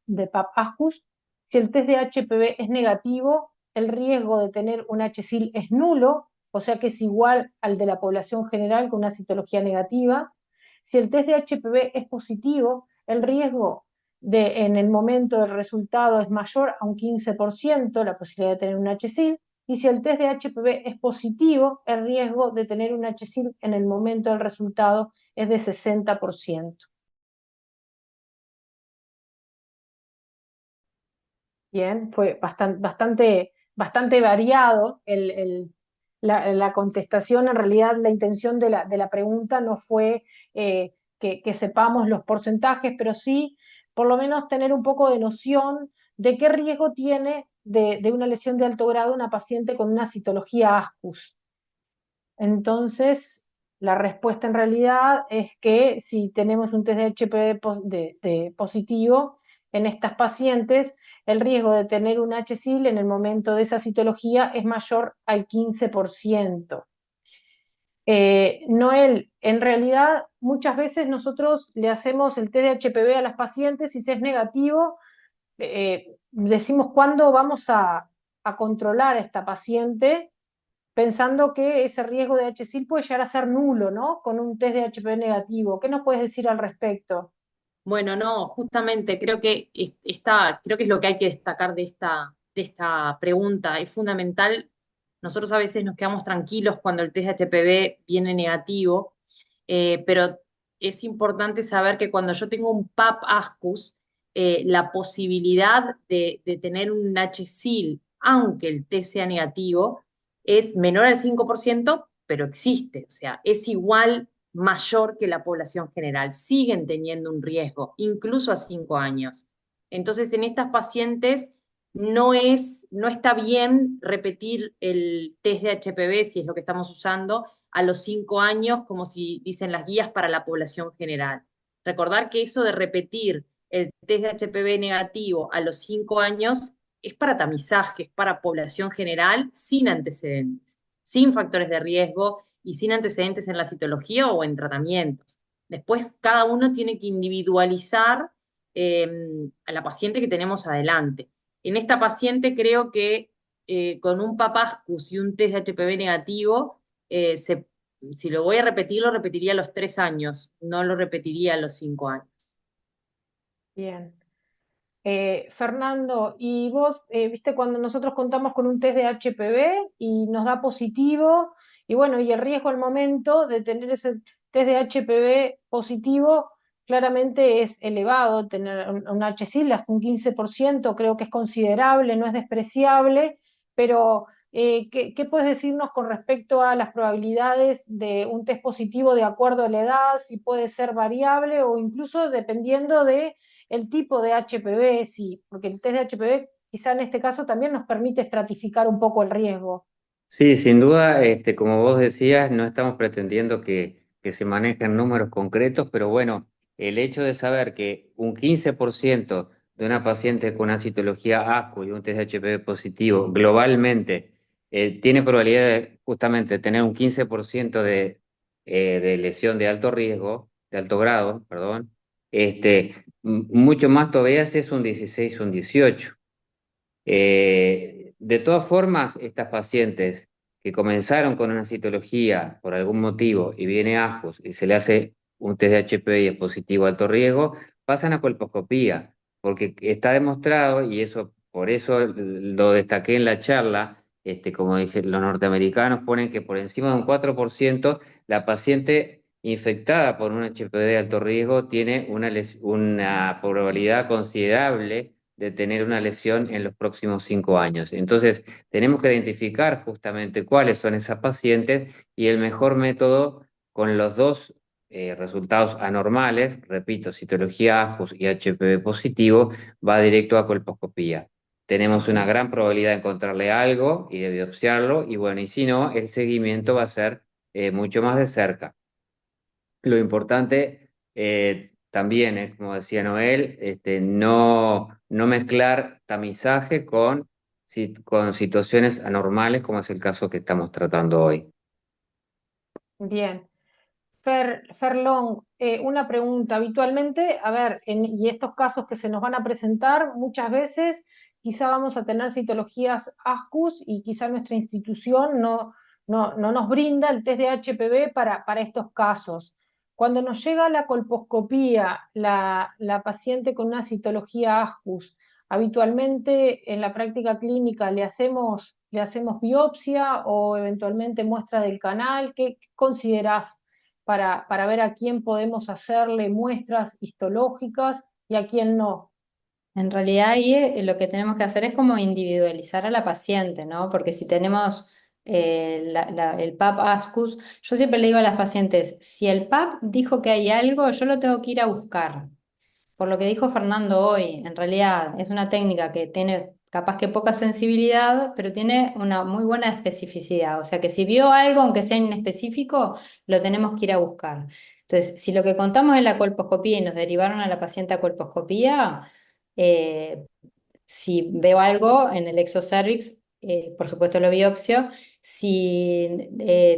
de PAP-ASCUS? Si el test de HPV es negativo, el riesgo de tener un HSIL es nulo, o sea que es igual al de la población general con una citología negativa. Si el test de HPV es positivo, el riesgo en el momento del resultado es mayor a un 15%, la posibilidad de tener un HSIL. Y si el test de HPV es positivo, el riesgo de tener un HSIL en el momento del resultado es de 60%. Bien, fue bastante variado la contestación. En realidad, la intención de la pregunta no fue que sepamos los porcentajes, pero sí por lo menos tener un poco de noción de qué riesgo tiene de una lesión de alto grado una paciente con una citología ASCUS. Entonces, la respuesta en realidad es que si tenemos un test de HPV de positivo en estas pacientes, el riesgo de tener un HSIL en el momento de esa citología es mayor al 15%. Noel, en realidad muchas veces nosotros le hacemos el test de HPV a las pacientes y si es negativo, decimos cuándo vamos a controlar a esta paciente, pensando que ese riesgo de HSIL puede llegar a ser nulo, ¿no? Con un test de HPV negativo. ¿Qué nos puedes decir al respecto? Bueno, no, justamente creo que es lo que hay que destacar de esta pregunta. Es fundamental. Nosotros a veces nos quedamos tranquilos cuando el test de HPV viene negativo, pero es importante saber que cuando yo tengo un PAP-ASCUS, la posibilidad de tener un HSIL, aunque el test sea negativo, es menor al 5%, pero existe. O sea, es igual mayor que la población general. Siguen teniendo un riesgo, incluso a 5 años. Entonces, en estas pacientes no está bien repetir el test de HPV, si es lo que estamos usando, a los 5 años, como si dicen las guías para la población general. Recordar que eso de repetir el test de HPV negativo a los 5 años es para tamizaje, es para población general sin antecedentes, sin factores de riesgo y sin antecedentes en la citología o en tratamientos. Después, cada uno tiene que individualizar a la paciente que tenemos adelante. En esta paciente creo que con un papascus y un test de HPV negativo, si lo voy a repetir, lo repetiría a los 3 años, no lo repetiría a los 5 años. Bien. Fernando, y vos, viste, cuando nosotros contamos con un test de HPV y nos da positivo, y bueno, y el riesgo al momento de tener ese test de HPV positivo claramente es elevado, tener un HSIL hasta un 15%, creo que es considerable, no es despreciable, pero ¿qué puedes decirnos con respecto a las probabilidades de un test positivo de acuerdo a la edad, si puede ser variable o incluso dependiendo de el tipo de HPV? Sí, porque el test de HPV quizá en este caso también nos permite estratificar un poco el riesgo. Sí, sin duda, como vos decías, no estamos pretendiendo que se manejen números concretos, pero bueno, el hecho de saber que un 15% de una paciente con una citología ASCO y un test de HPV positivo globalmente tiene probabilidad de justamente tener un 15% de lesión de alto riesgo, de alto grado, perdón, mucho más todavía si es un 16 o un 18. De todas formas, estas pacientes que comenzaron con una citología por algún motivo y viene ASCUS y se le hace un test de HPV y es positivo a alto riesgo, pasan a colposcopía, porque está demostrado, y eso por eso lo destaqué en la charla, como dije, los norteamericanos ponen que por encima de un 4% la paciente infectada por un HPV de alto riesgo tiene una probabilidad considerable de tener una lesión en los próximos 5 años. Entonces, tenemos que identificar justamente cuáles son esas pacientes y el mejor método con los dos resultados anormales, repito, citología ASCUS y HPV positivo, va directo a colposcopía. Tenemos una gran probabilidad de encontrarle algo y de biopsiarlo, y bueno, y si no, el seguimiento va a ser mucho más de cerca. Lo importante también, como decía Noel, no mezclar tamizaje con situaciones anormales, como es el caso que estamos tratando hoy. Bien. Ferlong, una pregunta. Habitualmente, a ver, y estos casos que se nos van a presentar, muchas veces quizá vamos a tener citologías ASCUS y quizá nuestra institución no nos brinda el test de HPV para estos casos. Cuando nos llega la colposcopía, la paciente con una citología ASCUS, habitualmente en la práctica clínica le hacemos biopsia o eventualmente muestra del canal. ¿Qué considerás para ver a quién podemos hacerle muestras histológicas y a quién no? En realidad ahí lo que tenemos que hacer es como individualizar a la paciente, ¿no? Porque si tenemos el PAP-ASCUS, yo siempre le digo a las pacientes, si el PAP dijo que hay algo, yo lo tengo que ir a buscar. Por lo que dijo Fernando hoy, en realidad es una técnica que tiene capaz que poca sensibilidad, pero tiene una muy buena especificidad. O sea que si vio algo, aunque sea inespecífico, lo tenemos que ir a buscar. Entonces, si lo que contamos es la colposcopía y nos derivaron a la paciente a colposcopía, eh, si veo algo en el exocervix, por supuesto lo biopsio. Si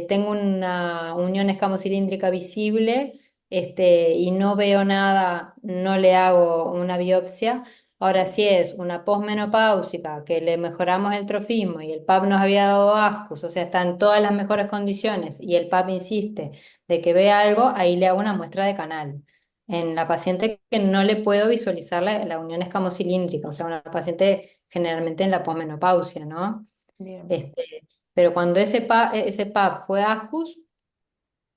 tengo una unión escamocilíndrica visible, y no veo nada, no le hago una biopsia. Ahora, si es una posmenopáusica, que le mejoramos el trofismo y el PAP nos había dado ASCUS, o sea, está en todas las mejores condiciones y el PAP insiste de que ve algo, ahí le hago una muestra de canal. En la paciente que no le puedo visualizar la unión escamocilíndrica, o sea, una paciente generalmente en la posmenopausia, ¿no? Bien, Pero cuando ese PAP fue ASCUS,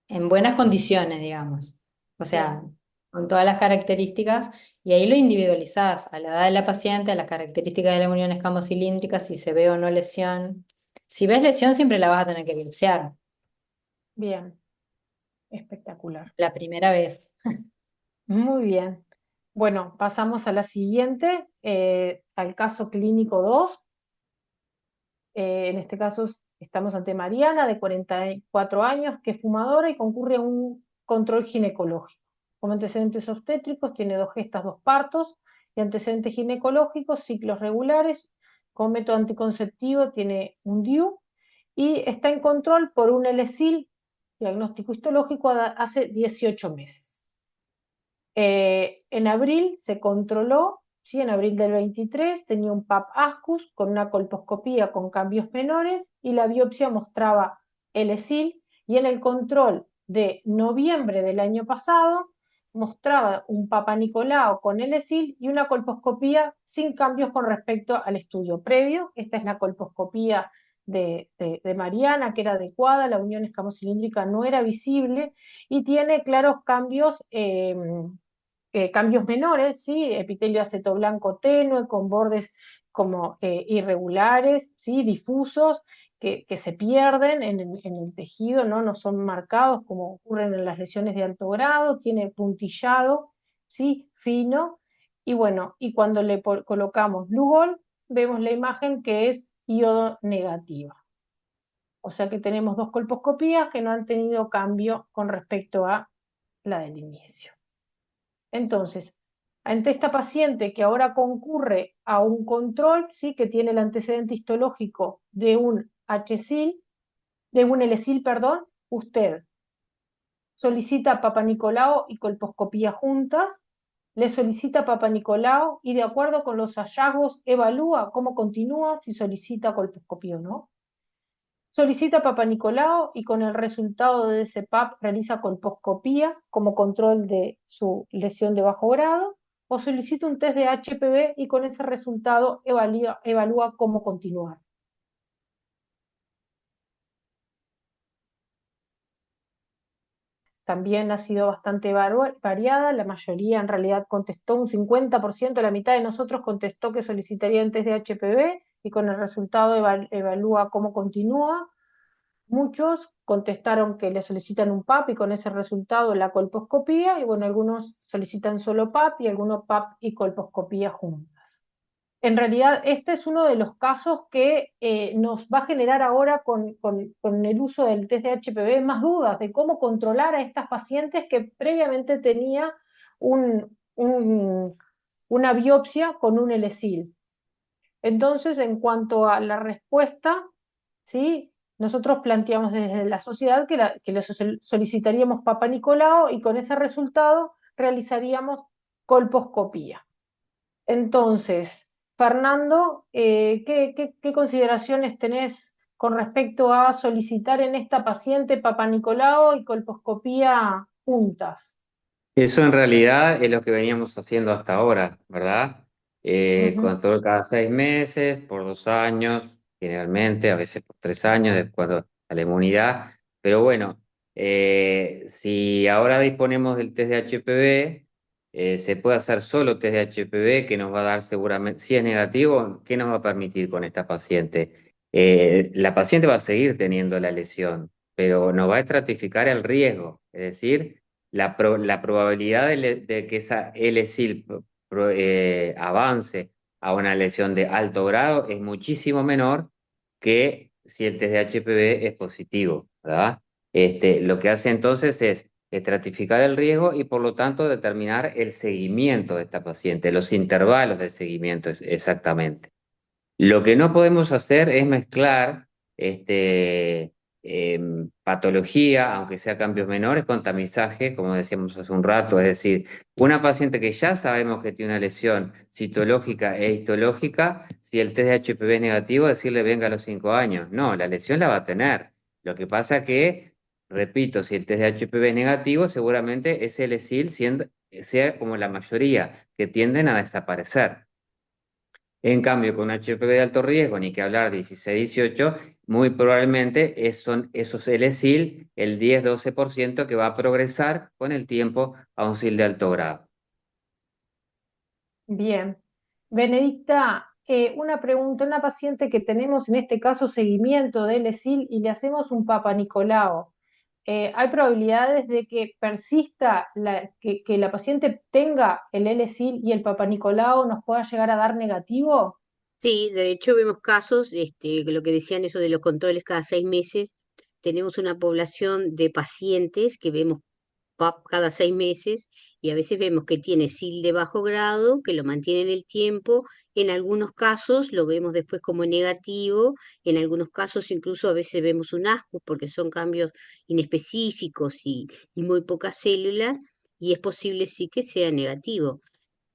en buenas condiciones, digamos. O sea, bien, con todas las características, y ahí lo individualizás a la edad de la paciente, a las características de la unión escamocilíndrica, si se ve o no lesión. Si ves lesión, siempre la vas a tener que biopsiar bien, espectacular. la primera vez. Muy bien. Bueno, pasamos a la siguiente, al caso clínico 2. En este caso estamos ante Mariana, de 44 años, que es fumadora y concurre a un control ginecológico. Como antecedentes obstétricos, tiene 2 gestas, 2 partos, y antecedentes ginecológicos, ciclos regulares. Como método anticonceptivo tiene un DIU y está en control por un LSIL, diagnóstico histológico, hace 18 meses. En abril se controló, ¿sí? En abril del 23 tenía un PAP-ASCUS con una colposcopía con cambios menores y la biopsia mostraba LSIL, y en el control de noviembre del año pasado mostraba un Papa Nicolau con LSIL y una colposcopía sin cambios con respecto al estudio previo. Esta es la colposcopía de Mariana, que era adecuada, la unión escamocilíndrica no era visible y tiene claros cambios menores, ¿sí? Epitelio aceto blanco tenue, con bordes como irregulares, ¿sí? Difusos, que se pierden en el tejido, ¿no? Son marcados como ocurren en las lesiones de alto grado, tiene puntillado, ¿sí? Fino, y bueno, y cuando le colocamos Lugol, vemos la imagen que es iodo negativa. O sea que tenemos 2 colposcopías que no han tenido cambio con respecto a la del inicio. Entonces, ante esta paciente que ahora concurre a un control, ¿sí? Que tiene el antecedente histológico de un HSIL, de un LSIL, perdón, usted solicita Papa Nicolau y colposcopía juntas, le solicita Papa Nicolau y de acuerdo con los hallazgos evalúa cómo continúa, si solicita colposcopía o no. solicita Papa Nicolau y con el resultado de ese PAP realiza colposcopía como control de su lesión de bajo grado, o solicita un test de HPV y con ese resultado evalúa cómo continuar. También ha sido bastante variada, la mayoría en realidad contestó, un 50%, la mitad de nosotros contestó que solicitaría un test de HPV y con el resultado evalúa cómo continúa. Muchos contestaron que le solicitan un PAP y con ese resultado la colposcopía, y bueno, algunos solicitan solo PAP y algunos PAP y colposcopía juntas. En realidad, este es uno de los casos que nos va a generar ahora con el uso del test de HPV más dudas de cómo controlar a estas pacientes que previamente tenía una biopsia con un LSIL. Entonces, en cuanto a la respuesta, ¿sí? Nosotros planteamos desde la sociedad que le solicitaríamos Papa Nicolau y con ese resultado realizaríamos colposcopía. Entonces, Fernando, ¿qué consideraciones tenés con respecto a solicitar en esta paciente Papa Nicolau y colposcopía juntas? Eso en realidad es lo que veníamos haciendo hasta ahora, ¿verdad? Ujú. Control cada 6 meses, por 2 años, generalmente, a veces por 3 años, de acuerdo a la inmunidad. Pero bueno, si ahora disponemos del test de HPV, se puede hacer solo test de HPV que nos va a dar seguramente, si es negativo, ¿qué nos va a permitir con esta paciente? La paciente va a seguir teniendo la lesión, pero nos va a estratificar el riesgo, es decir, la probabilidad de que esa LSIL avance a una lesión de alto grado es muchísimo menor que si el test de HPV es positivo, ¿verdad? Lo que hace entonces es estratificar el riesgo y por lo tanto determinar el seguimiento de esta paciente, los intervalos de seguimiento exactamente. Lo que no podemos hacer es mezclar patología, aunque sea cambios menores, con tamizaje, como decíamos hace un rato. Es decir, una paciente que ya sabemos que tiene una lesión citológica e histológica, si el test de HPV es negativo, decirle venga a los 5 años. No, la lesión la va a tener. Lo que pasa que, repito, si el test de HPV es negativo, seguramente ese LSIL sea como la mayoría, que tienden a desaparecer. En cambio, con HPV de alto riesgo, ni que hablar 16-18, muy probablemente son esos LSIL, el 10-12% que va a progresar con el tiempo a un SIL de alto grado. Bien. Benedicta, una pregunta, una paciente que tenemos en este caso seguimiento de LSIL y le hacemos un Papa Nicolau. ¿Hay probabilidades de que persista, que la paciente tenga el LSIL y el Papa Nicolau nos pueda llegar a dar negativo? Sí, de hecho vemos casos, lo que decían eso de los controles cada 6 meses, tenemos una población de pacientes que vemos PAP cada 6 meses y a veces vemos que tiene SIL de bajo grado, que lo mantiene en el tiempo, en algunos casos lo vemos después como negativo, en algunos casos incluso a veces vemos un ASCUS porque son cambios inespecíficos y muy pocas células y es posible sí que sea negativo.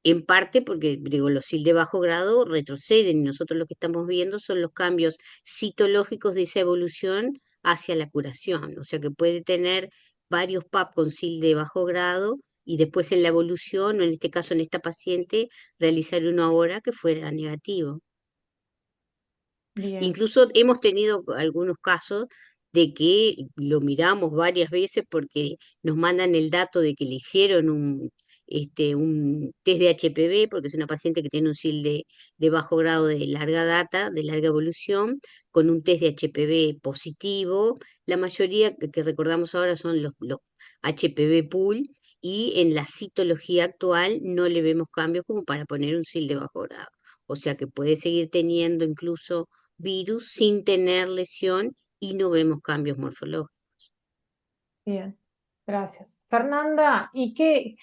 En parte porque, digo, los SIL de bajo grado retroceden y nosotros lo que estamos viendo son los cambios citológicos de esa evolución hacia la curación. O sea que puede tener varios PAP con SIL de bajo grado y después en la evolución, o en este caso en esta paciente, realizar uno ahora que fuera negativo. Bien, Incluso hemos tenido algunos casos de que lo miramos varias veces porque nos mandan el dato de que le hicieron un test de HPV, porque es una paciente que tiene un SIL de bajo grado de larga data, de larga evolución, con un test de HPV positivo. La mayoría que recordamos ahora son los HPV pool, y en la citología actual no le vemos cambios como para poner un SIL de bajo grado. O sea que puede seguir teniendo incluso virus sin tener lesión y no vemos cambios morfológicos. bien, gracias. Fernanda, ¿y qué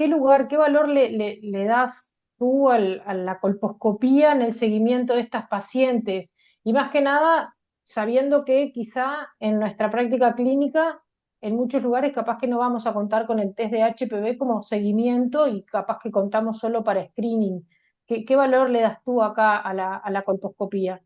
lugar, qué valor le das tú a la colposcopía en el seguimiento de estas pacientes? Y más que nada, sabiendo que quizá en nuestra práctica clínica, en muchos lugares capaz que no vamos a contar con el test de HPV como seguimiento y capaz que contamos solo para screening. ¿Qué valor le das tú acá a la colposcopía?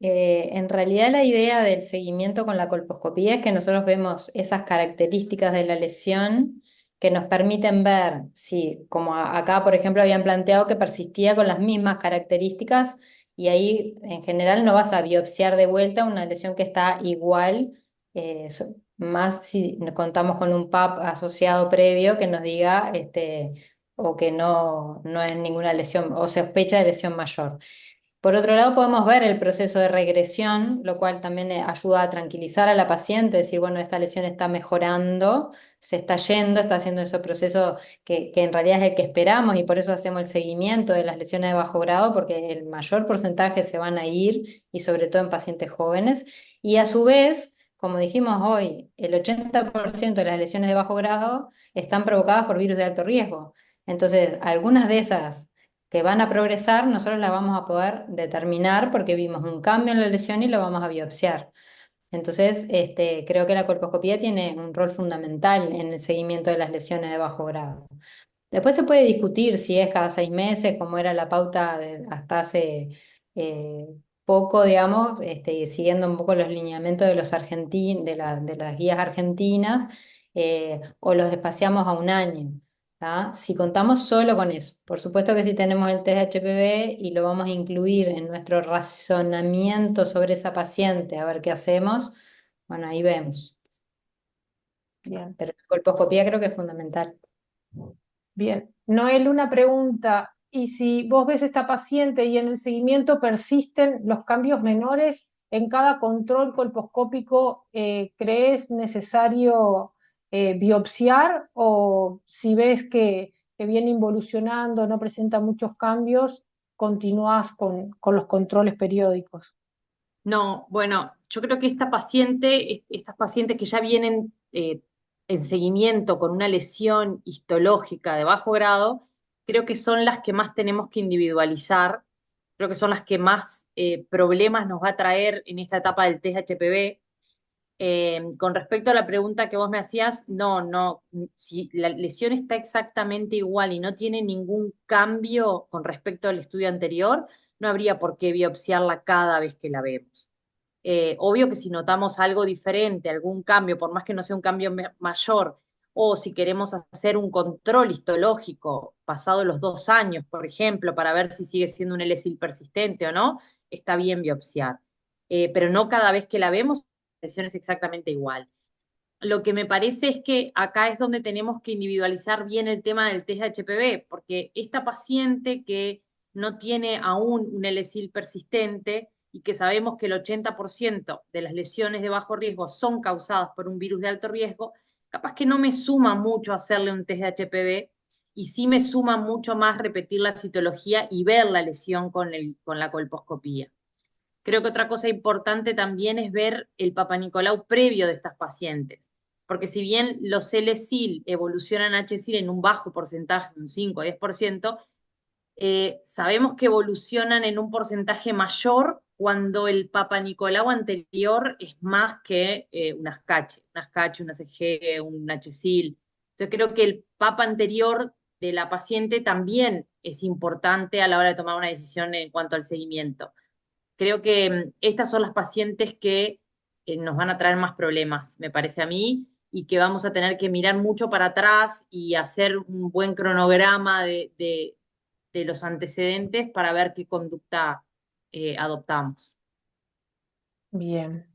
En realidad la idea del seguimiento con la colposcopía es que nosotros vemos esas características de la lesión que nos permiten ver si, como acá por ejemplo habían planteado que persistía con las mismas características y ahí en general no vas a biopsiar de vuelta una lesión que está igual, más si contamos con un PAP asociado previo que nos diga o que no es ninguna lesión o sospecha de lesión mayor. Por otro lado, podemos ver el proceso de regresión, lo cual también ayuda a tranquilizar a la paciente, decir, bueno, esta lesión está mejorando, se está yendo, está haciendo ese proceso que en realidad es el que esperamos y por eso hacemos el seguimiento de las lesiones de bajo grado, porque el mayor porcentaje se van a ir y sobre todo en pacientes jóvenes. Y a su vez, como dijimos hoy, el 80% de las lesiones de bajo grado están provocadas por virus de alto riesgo. Entonces, algunas de esas que van a progresar, nosotros la vamos a poder determinar porque vimos un cambio en la lesión y lo vamos a biopsiar. Entonces, creo que la colposcopía tiene un rol fundamental en el seguimiento de las lesiones de bajo grado. Después se puede discutir si es cada 6 meses, como era la pauta hasta hace eh, poco, digamos, siguiendo un poco los lineamientos de los de las guías argentinas, o los espaciamos a un año. ¿Tá? Si contamos solo con eso. Por supuesto que si tenemos el test de HPV y lo vamos a incluir en nuestro razonamiento sobre esa paciente, a ver qué hacemos, bueno, ahí vemos. Bien, Pero la colposcopía creo que es fundamental. bien. Noel, una pregunta. ¿Y si vos ves esta paciente y en el seguimiento persisten los cambios menores en cada control colposcópico, crees necesario biopsiar o si ves que viene involucionando, no presenta muchos cambios, continúas con los controles periódicos? No, bueno, yo creo que estas pacientes que ya vienen en seguimiento con una lesión histológica de bajo grado, creo que son las que más tenemos que individualizar, creo que son las que más problemas nos va a traer en esta etapa del test HPV. Con respecto a la pregunta que vos me hacías, no, si la lesión está exactamente igual y no tiene ningún cambio con respecto al estudio anterior, no habría por qué biopsiarla cada vez que la vemos. Obvio que si notamos algo diferente, algún cambio, por más que no sea un cambio mayor, o si queremos hacer un control histológico pasado los 2 años, por ejemplo, para ver si sigue siendo un LSIL persistente o no, está bien biopsiar. Pero no cada vez que la vemos, la lesión es exactamente igual. Lo que me parece es que acá es donde tenemos que individualizar bien el tema del test de HPV, porque esta paciente que no tiene aún un LSIL persistente y que sabemos que el 80% de las lesiones de bajo riesgo son causadas por un virus de alto riesgo, capaz que no me suma mucho hacerle un test de HPV y sí me suma mucho más repetir la citología y ver la lesión con la colposcopía. Creo que otra cosa importante también es ver el Papa Nicolau previo de estas pacientes, porque si bien los L-SIL evolucionan H-SIL en un bajo porcentaje, un 5 o 10%, sabemos que evolucionan en un porcentaje mayor cuando el Papa Nicolau anterior es más que unas CACH, una CG, un H-SIL. Entonces creo que el Papa anterior de la paciente también es importante a la hora de tomar una decisión en cuanto al seguimiento. Creo que estas son las pacientes que nos van a traer más problemas, me parece a mí, y que vamos a tener que mirar mucho para atrás y hacer un buen cronograma de los antecedentes para ver qué conducta adoptamos. Bien.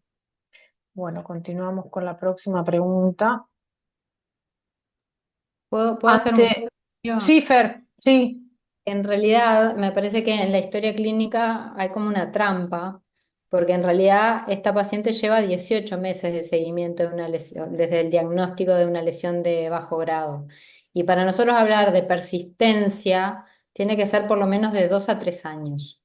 Bueno, continuamos con la próxima pregunta. ¿Puedo hacer un comentario? Sí, Fer, sí. En realidad, me parece que en la historia clínica hay como una trampa, porque en realidad esta paciente lleva 18 meses de seguimiento de una lesión, desde el diagnóstico de una lesión de bajo grado. Y para nosotros hablar de persistencia, tiene que ser por lo menos de 2 a 3 años,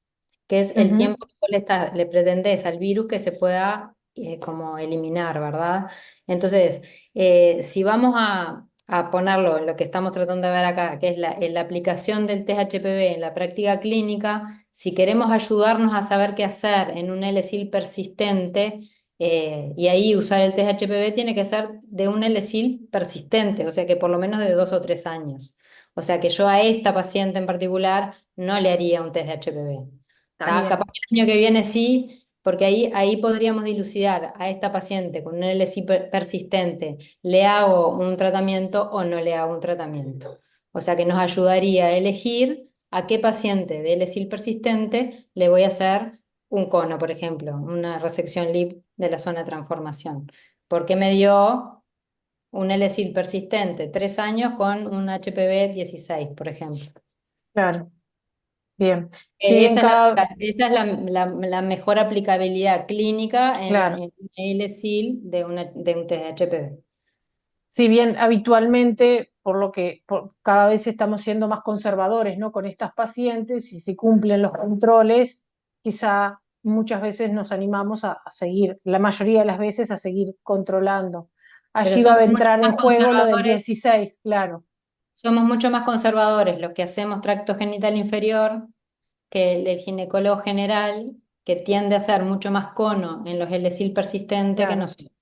que es el Ujú. tiempo que vos le pretendés al virus que se pueda como eliminar, ¿verdad? Entonces, si vamos a ponerlo en lo que estamos tratando de ver acá, que es en la aplicación del test HPV en la práctica clínica, si queremos ayudarnos a saber qué hacer en un LSIL persistente, y ahí usar el test HPV tiene que ser de un LSIL persistente, o sea que por lo menos de 2 o 3 años. O sea que yo a esta paciente en particular no le haría un test de HPV. Está ¿Tá? bien. Capaz que el año que viene sí, porque ahí podríamos dilucidar a esta paciente con un LSI persistente, ¿le hago un tratamiento o no le hago un tratamiento? O sea que nos ayudaría a elegir a qué paciente de LSI persistente le voy a hacer un cono, por ejemplo, una resección LIP de la zona de transformación. Porque me dio un LSI persistente 3 años con un HPV 16, por ejemplo. Claro, bien. Si bien Esa es cada, esa es la mejor aplicabilidad clínica claro, en LSIL de un test de HPV. si bien habitualmente, por lo que cada vez estamos siendo más conservadores, ¿no? Con estas pacientes, y si cumplen los controles, quizá muchas veces nos animamos a seguir, la mayoría de las veces a seguir controlando. Pero Allí va a somos mucho entrar en más juego lo del conservadores, 16, claro, somos mucho más conservadores los que hacemos tracto genital inferior que el ginecólogo general, que tiende a hacer mucho más cono en los LSIL persistentes que claro, nosotros.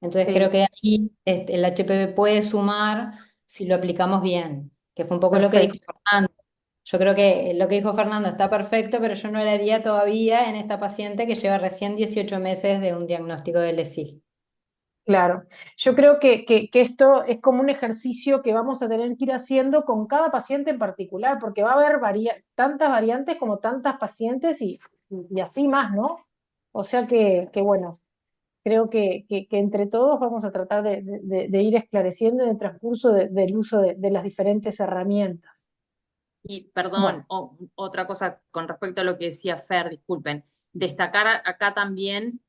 Entonces creo sí, que ahí el HPV puede sumar si lo aplicamos bien, que fue un poco lo que dijo perfecto. Fernando. Yo creo que lo que dijo Fernando está perfecto, pero yo no lo haría todavía en esta paciente que lleva recién 18 meses de un diagnóstico de LSI. Claro, yo creo que esto es como un ejercicio que vamos a tener que ir haciendo con cada paciente en particular, porque va a haber tantas variantes como tantas pacientes y así más, ¿no? O sea que bueno, creo que entre todos vamos a tratar de ir esclareciendo en el transcurso del uso de las diferentes herramientas. Y Bueno, perdón, otra cosa con respecto a lo que decía Fer, disculpen, destacar acá también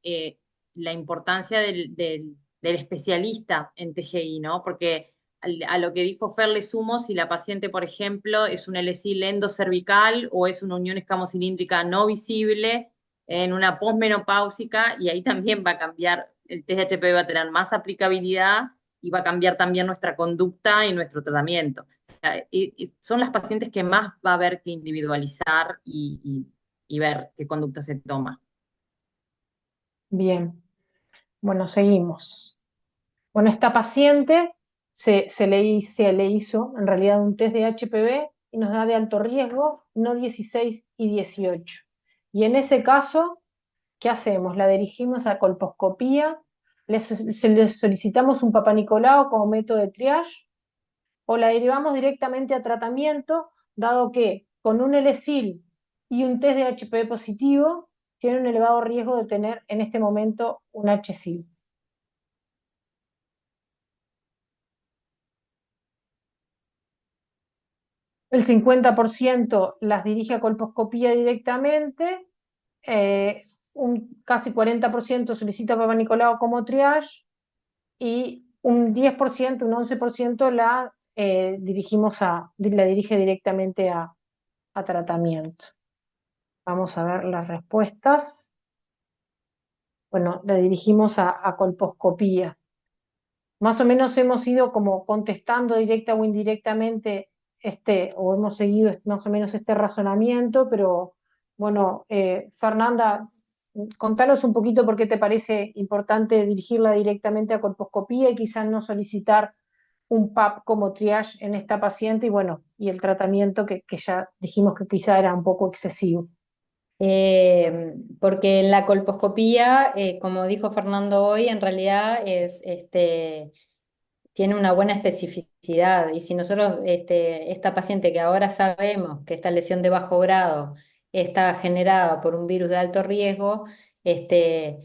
la importancia del especialista en TGI, ¿no? Porque a lo que dijo Fer le sumo si la paciente, por ejemplo, es un LSI endocervical o es una unión escamocilíndrica no visible en una posmenopáusica, y ahí también va a cambiar, el test de HPV va a tener más aplicabilidad y va a cambiar también nuestra conducta y nuestro tratamiento. Y son las pacientes que más va a haber que individualizar y ver qué conducta se toma. bien, bueno, seguimos. Bueno, esta paciente se le hizo en realidad un test de HPV y nos da de alto riesgo, no 16 y 18. Y en ese caso, ¿qué hacemos? La dirigimos a colposcopía, le solicitamos un Papá Nicolau como método de triage o la derivamos directamente a tratamiento, dado que con un LSIL y un test de HPV positivo tiene un elevado riesgo de tener en este momento un HSIL. El 50% las dirige a colposcopía directamente, un casi 40% solicita Papa Nicolau como triage y un 10%, un 11% la dirige directamente a tratamiento. Vamos a ver las respuestas. Bueno, la dirigimos a colposcopía. Más o menos hemos ido como contestando directa o indirectamente o hemos seguido más o menos este razonamiento, pero bueno, Fernanda, contanos un poquito por qué te parece importante dirigirla directamente a colposcopía y quizás no solicitar un PAP como triage en esta paciente y bueno, y el tratamiento que ya dijimos que quizá era un poco excesivo. Porque en la colposcopía, como dijo Fernando hoy, en realidad tiene una buena especificidad. Y si nosotros, esta paciente que ahora sabemos que esta lesión de bajo grado está generada por un virus de alto riesgo, este,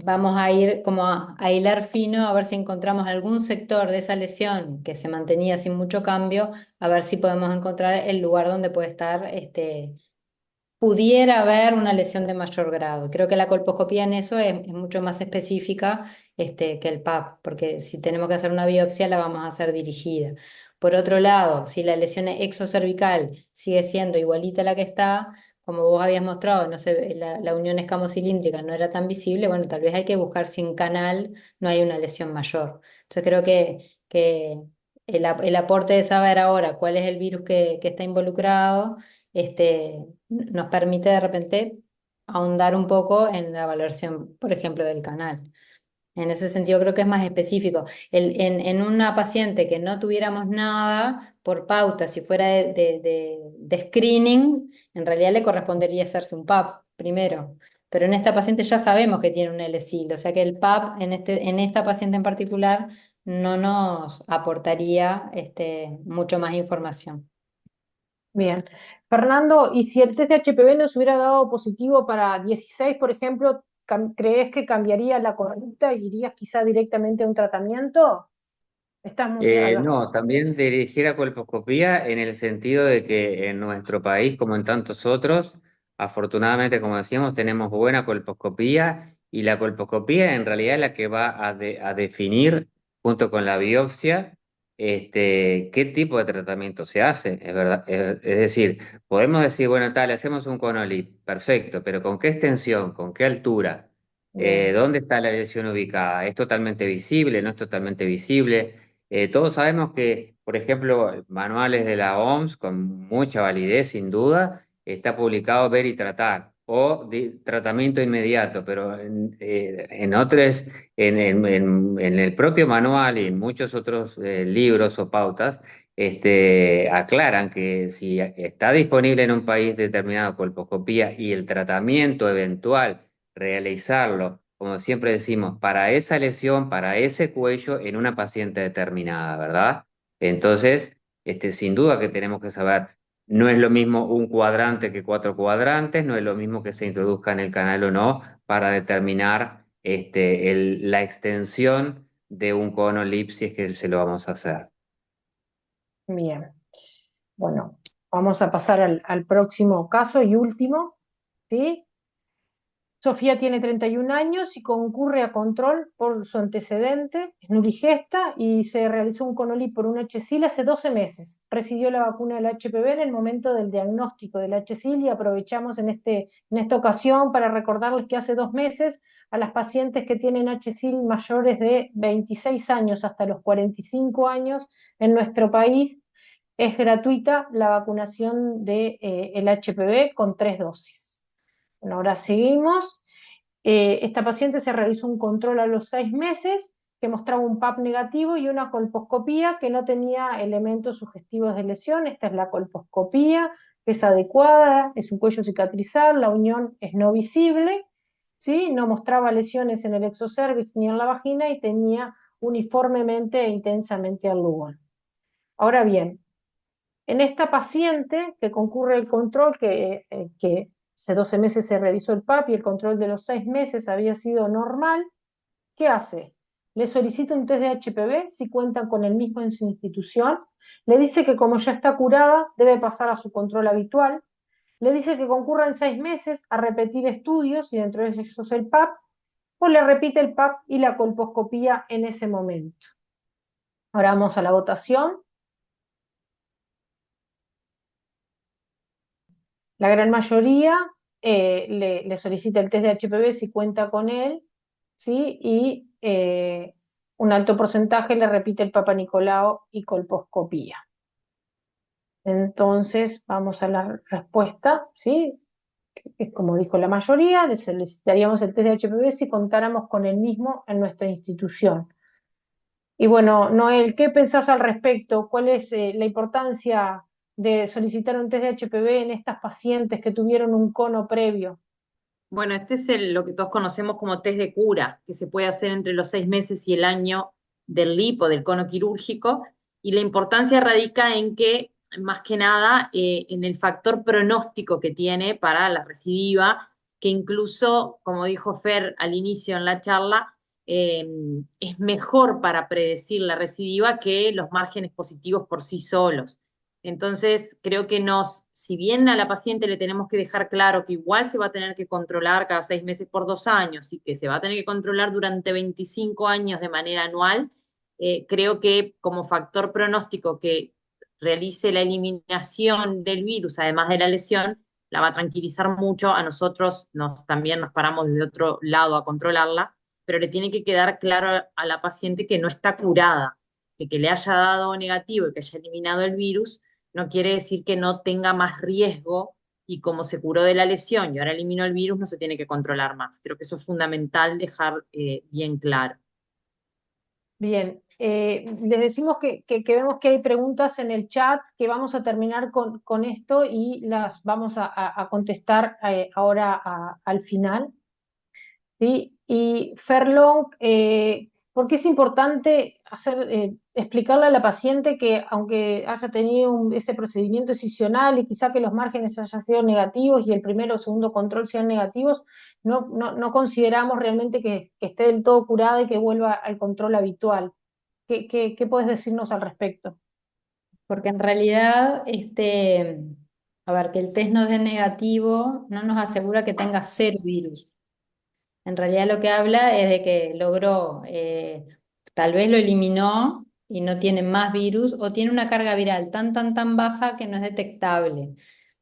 vamos a ir como a hilar fino a ver si encontramos algún sector de esa lesión que se mantenía sin mucho cambio, a ver si podemos encontrar el lugar donde puede estar, pudiera haber una lesión de mayor grado. Creo que la colposcopía en eso es mucho más específica, que el PAP, porque si tenemos que hacer una biopsia la vamos a hacer dirigida. Por otro lado, si la lesión exocervical sigue siendo igualita a la que está, como vos habías mostrado, no sé, la unión escamocilíndrica no era tan visible, bueno, tal vez hay que buscar si en canal no hay una lesión mayor. Entonces creo que el aporte de saber ahora cuál es el virus que está involucrado, nos permite de repente ahondar un poco en la valoración, por ejemplo, del canal. En ese sentido creo que es más específico. En una paciente que no tuviéramos nada por pauta, si fuera de screening, En realidad le correspondería hacerse un PAP primero, pero en esta paciente ya sabemos que tiene un LSIL, o sea que el PAP en esta paciente en particular no nos aportaría mucho más información. Bien. Fernando, ¿y si el test de HPV nos hubiera dado positivo para 16, por ejemplo, crees que cambiaría la conducta y irías quizá directamente a un tratamiento? Estás muy... No, también dirigir a colposcopía en el sentido de que en nuestro país, como en tantos otros, afortunadamente, como decíamos, tenemos buena colposcopía y la colposcopía en realidad es la que va a definir, junto con la biopsia, qué tipo de tratamiento se hace, es verdad. Es decir, podemos decir, bueno, tal, hacemos un conolip, perfecto, pero ¿con qué extensión? ¿Con qué altura? Bien. ¿Dónde está la lesión ubicada? ¿Es totalmente visible? ¿No es totalmente visible? Todos sabemos que, por ejemplo, manuales de la OMS, con mucha validez, sin duda, está publicado Ver y Tratar, o tratamiento inmediato, pero en otros, en el propio manual y en muchos otros libros o pautas, aclaran que si está disponible en un país determinado colposcopía y el tratamiento eventual, realizarlo como siempre decimos, para esa lesión, para ese cuello en una paciente determinada, ¿verdad? Entonces, sin duda que tenemos que saber, no es lo mismo un cuadrante que 4 cuadrantes, no es lo mismo que se introduzca en el canal o no para determinar la extensión de un cono LIP si es que se lo vamos a hacer. Bien. Bueno, vamos a pasar al próximo caso y último, ¿sí? Sofía tiene 31 años y concurre a control por su antecedente, es nuligesta, y se realizó un conolip por un HSIL hace 12 meses. Recibió la vacuna del HPV en el momento del diagnóstico del HSIL y aprovechamos en esta ocasión para recordarles que hace 2 meses a las pacientes que tienen HSIL mayores de 26 años hasta los 45 años en nuestro país es gratuita la vacunación del HPV con 3 dosis. Bueno, ahora seguimos. Esta paciente se realizó un control a los 6 meses que mostraba un PAP negativo y una colposcopía que no tenía elementos sugestivos de lesión. Esta es la colposcopía, que es adecuada, es un cuello cicatrizal, la unión es no visible, ¿sí? No mostraba lesiones en el exocervix ni en la vagina y tenía uniformemente e intensamente al lugar. Ahora bien, en esta paciente que concurre el control, que hace 12 meses se realizó el PAP y el control de los 6 meses había sido normal, ¿qué hace? Le solicita un test de HPV si cuentan con el mismo en su institución, le dice que como ya está curada debe pasar a su control habitual, le dice que concurra en 6 meses a repetir estudios y dentro de ellos el PAP, o le repite el PAP y la colposcopía en ese momento. Ahora vamos a la votación. La gran mayoría le solicita el test de HPV si cuenta con él, ¿sí? Y un alto porcentaje le repite el Papa Nicolau y colposcopía. Entonces, vamos a la respuesta, ¿sí? Es como dijo la mayoría, le solicitaríamos el test de HPV si contáramos con el mismo en nuestra institución. Y bueno, Noel, ¿qué pensás al respecto? ¿Cuál es la importancia de solicitar un test de HPV en estas pacientes que tuvieron un cono previo? Bueno, este es lo que todos conocemos como test de cura, que se puede hacer entre los 6 meses y el año del lipo, del cono quirúrgico, y la importancia radica en que, más que nada, en el factor pronóstico que tiene para la recidiva, que incluso, como dijo Fer al inicio en la charla, eh, es mejor para predecir la recidiva que los márgenes positivos por sí solos. Entonces, creo que si bien a la paciente le tenemos que dejar claro que igual se va a tener que controlar cada 6 meses por 2 años y que se va a tener que controlar durante 25 años de manera anual, creo que como factor pronóstico que realice la eliminación del virus, además de la lesión, la va a tranquilizar mucho. A nosotros también nos paramos desde otro lado a controlarla, pero le tiene que quedar claro a la paciente que no está curada, que le haya dado negativo y que haya eliminado el virus no quiere decir que no tenga más riesgo y como se curó de la lesión y ahora eliminó el virus, no se tiene que controlar más. Creo que eso es fundamental dejar bien claro. Bien, les decimos que vemos que hay preguntas en el chat, que vamos a terminar con esto y las vamos a contestar ahora al final. ¿Sí? Y Ferlong, ¿por qué es importante explicarle a la paciente que aunque haya tenido ese procedimiento excisional y quizá que los márgenes hayan sido negativos y el primero o segundo control sean negativos, no consideramos realmente que esté del todo curada y que vuelva al control habitual? ¿Qué puedes decirnos al respecto? Porque en realidad, a ver, que el test nos dé negativo no nos asegura que tenga cero virus. En realidad lo que habla es de que logró, tal vez lo eliminó y no tiene más virus o tiene una carga viral tan baja que no es detectable.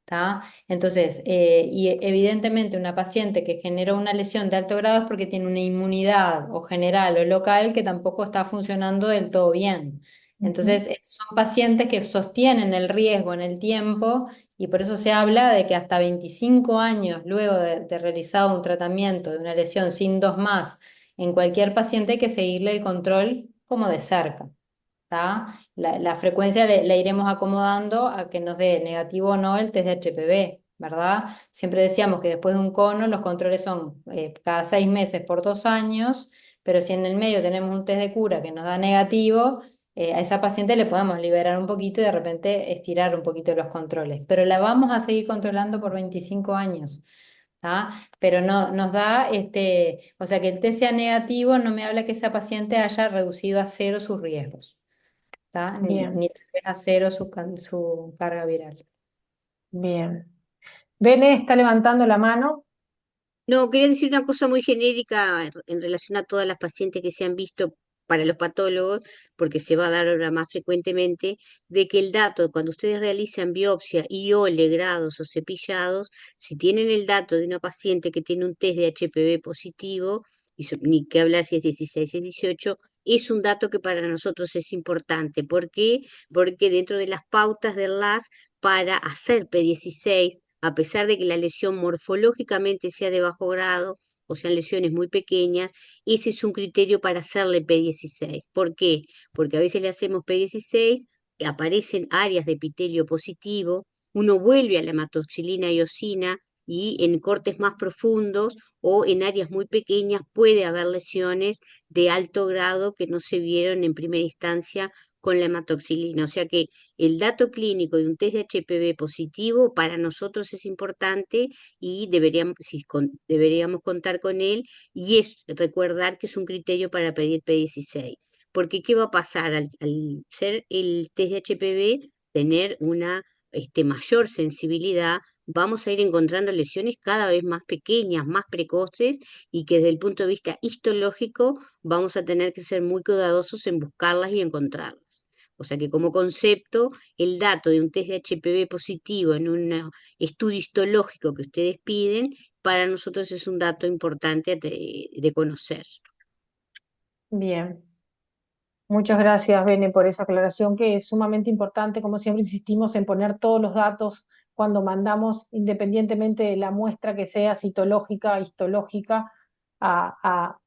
¿Tá? Entonces, y evidentemente una paciente que generó una lesión de alto grado es porque tiene una inmunidad o general o local que tampoco está funcionando del todo bien. Entonces, son pacientes que sostienen el riesgo en el tiempo y por eso se habla de que hasta 25 años luego de realizado un tratamiento de una lesión sin dos más, en cualquier paciente hay que seguirle el control como de cerca. ¿Tá? La frecuencia la iremos acomodando a que nos dé negativo o no el test de HPV, ¿verdad? Siempre decíamos que después de un cono los controles son cada 6 meses por 2 años, pero si en el medio tenemos un test de cura que nos da negativo, a esa paciente le podemos liberar un poquito y de repente estirar un poquito los controles, pero la vamos a seguir controlando por 25 años. ¿Tá? Pero no nos da, o sea, que el test sea negativo no me habla que esa paciente haya reducido a cero sus riesgos. ¿Tá? Bien, Ni tal vez a cero su carga viral. bien. Bene está levantando la mano. No, quería decir una cosa muy genérica en relación a todas las pacientes que se han visto para los patólogos, porque se va a dar ahora más frecuentemente, de que el dato, cuando ustedes realizan biopsia y o legrados o cepillados, si tienen el dato de una paciente que tiene un test de HPV positivo, ni que hablar si es 16 o 18, es un dato que para nosotros es importante. ¿Por qué? Porque dentro de las pautas del LAS para hacer P16, a pesar de que la lesión morfológicamente sea de bajo grado o sean lesiones muy pequeñas, ese es un criterio para hacerle P16. ¿Por qué? Porque a veces le hacemos P16, aparecen áreas de epitelio positivo, uno vuelve a la hematoxilina y eosina y en cortes más profundos o en áreas muy pequeñas puede haber lesiones de alto grado que no se vieron en primera instancia con la hematoxilina. O sea que el dato clínico de un test de HPV positivo para nosotros es importante y deberíamos contar con él y es recordar que es un criterio para pedir P16. Porque ¿qué va a pasar al ser el test de HPV? Tener una mayor sensibilidad, vamos a ir encontrando lesiones cada vez más pequeñas, más precoces y que desde el punto de vista histológico vamos a tener que ser muy cuidadosos en buscarlas y encontrarlas. O sea que como concepto, el dato de un test de HPV positivo en un estudio histológico que ustedes piden, para nosotros es un dato importante de conocer. Bien. Muchas gracias, Bene, por esa aclaración que es sumamente importante. Como siempre insistimos en poner todos los datos cuando mandamos, independientemente de la muestra que sea citológica, histológica, a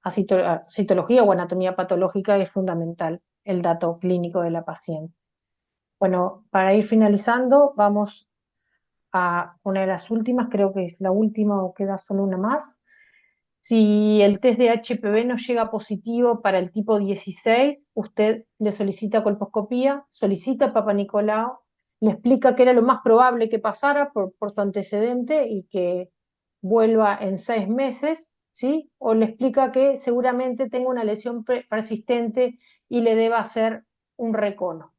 citología o anatomía patológica, es fundamental el dato clínico de la paciente. Bueno, para ir finalizando, vamos a una de las últimas, creo que es la última o queda solo una más. Si el test de HPV no llega positivo para el tipo 16, usted le solicita colposcopía, solicita Papa Nicolau, le explica que era lo más probable que pasara por su antecedente y que vuelva en 6 meses, ¿sí? O le explica que seguramente tenga una lesión persistente y le deba hacer un recono.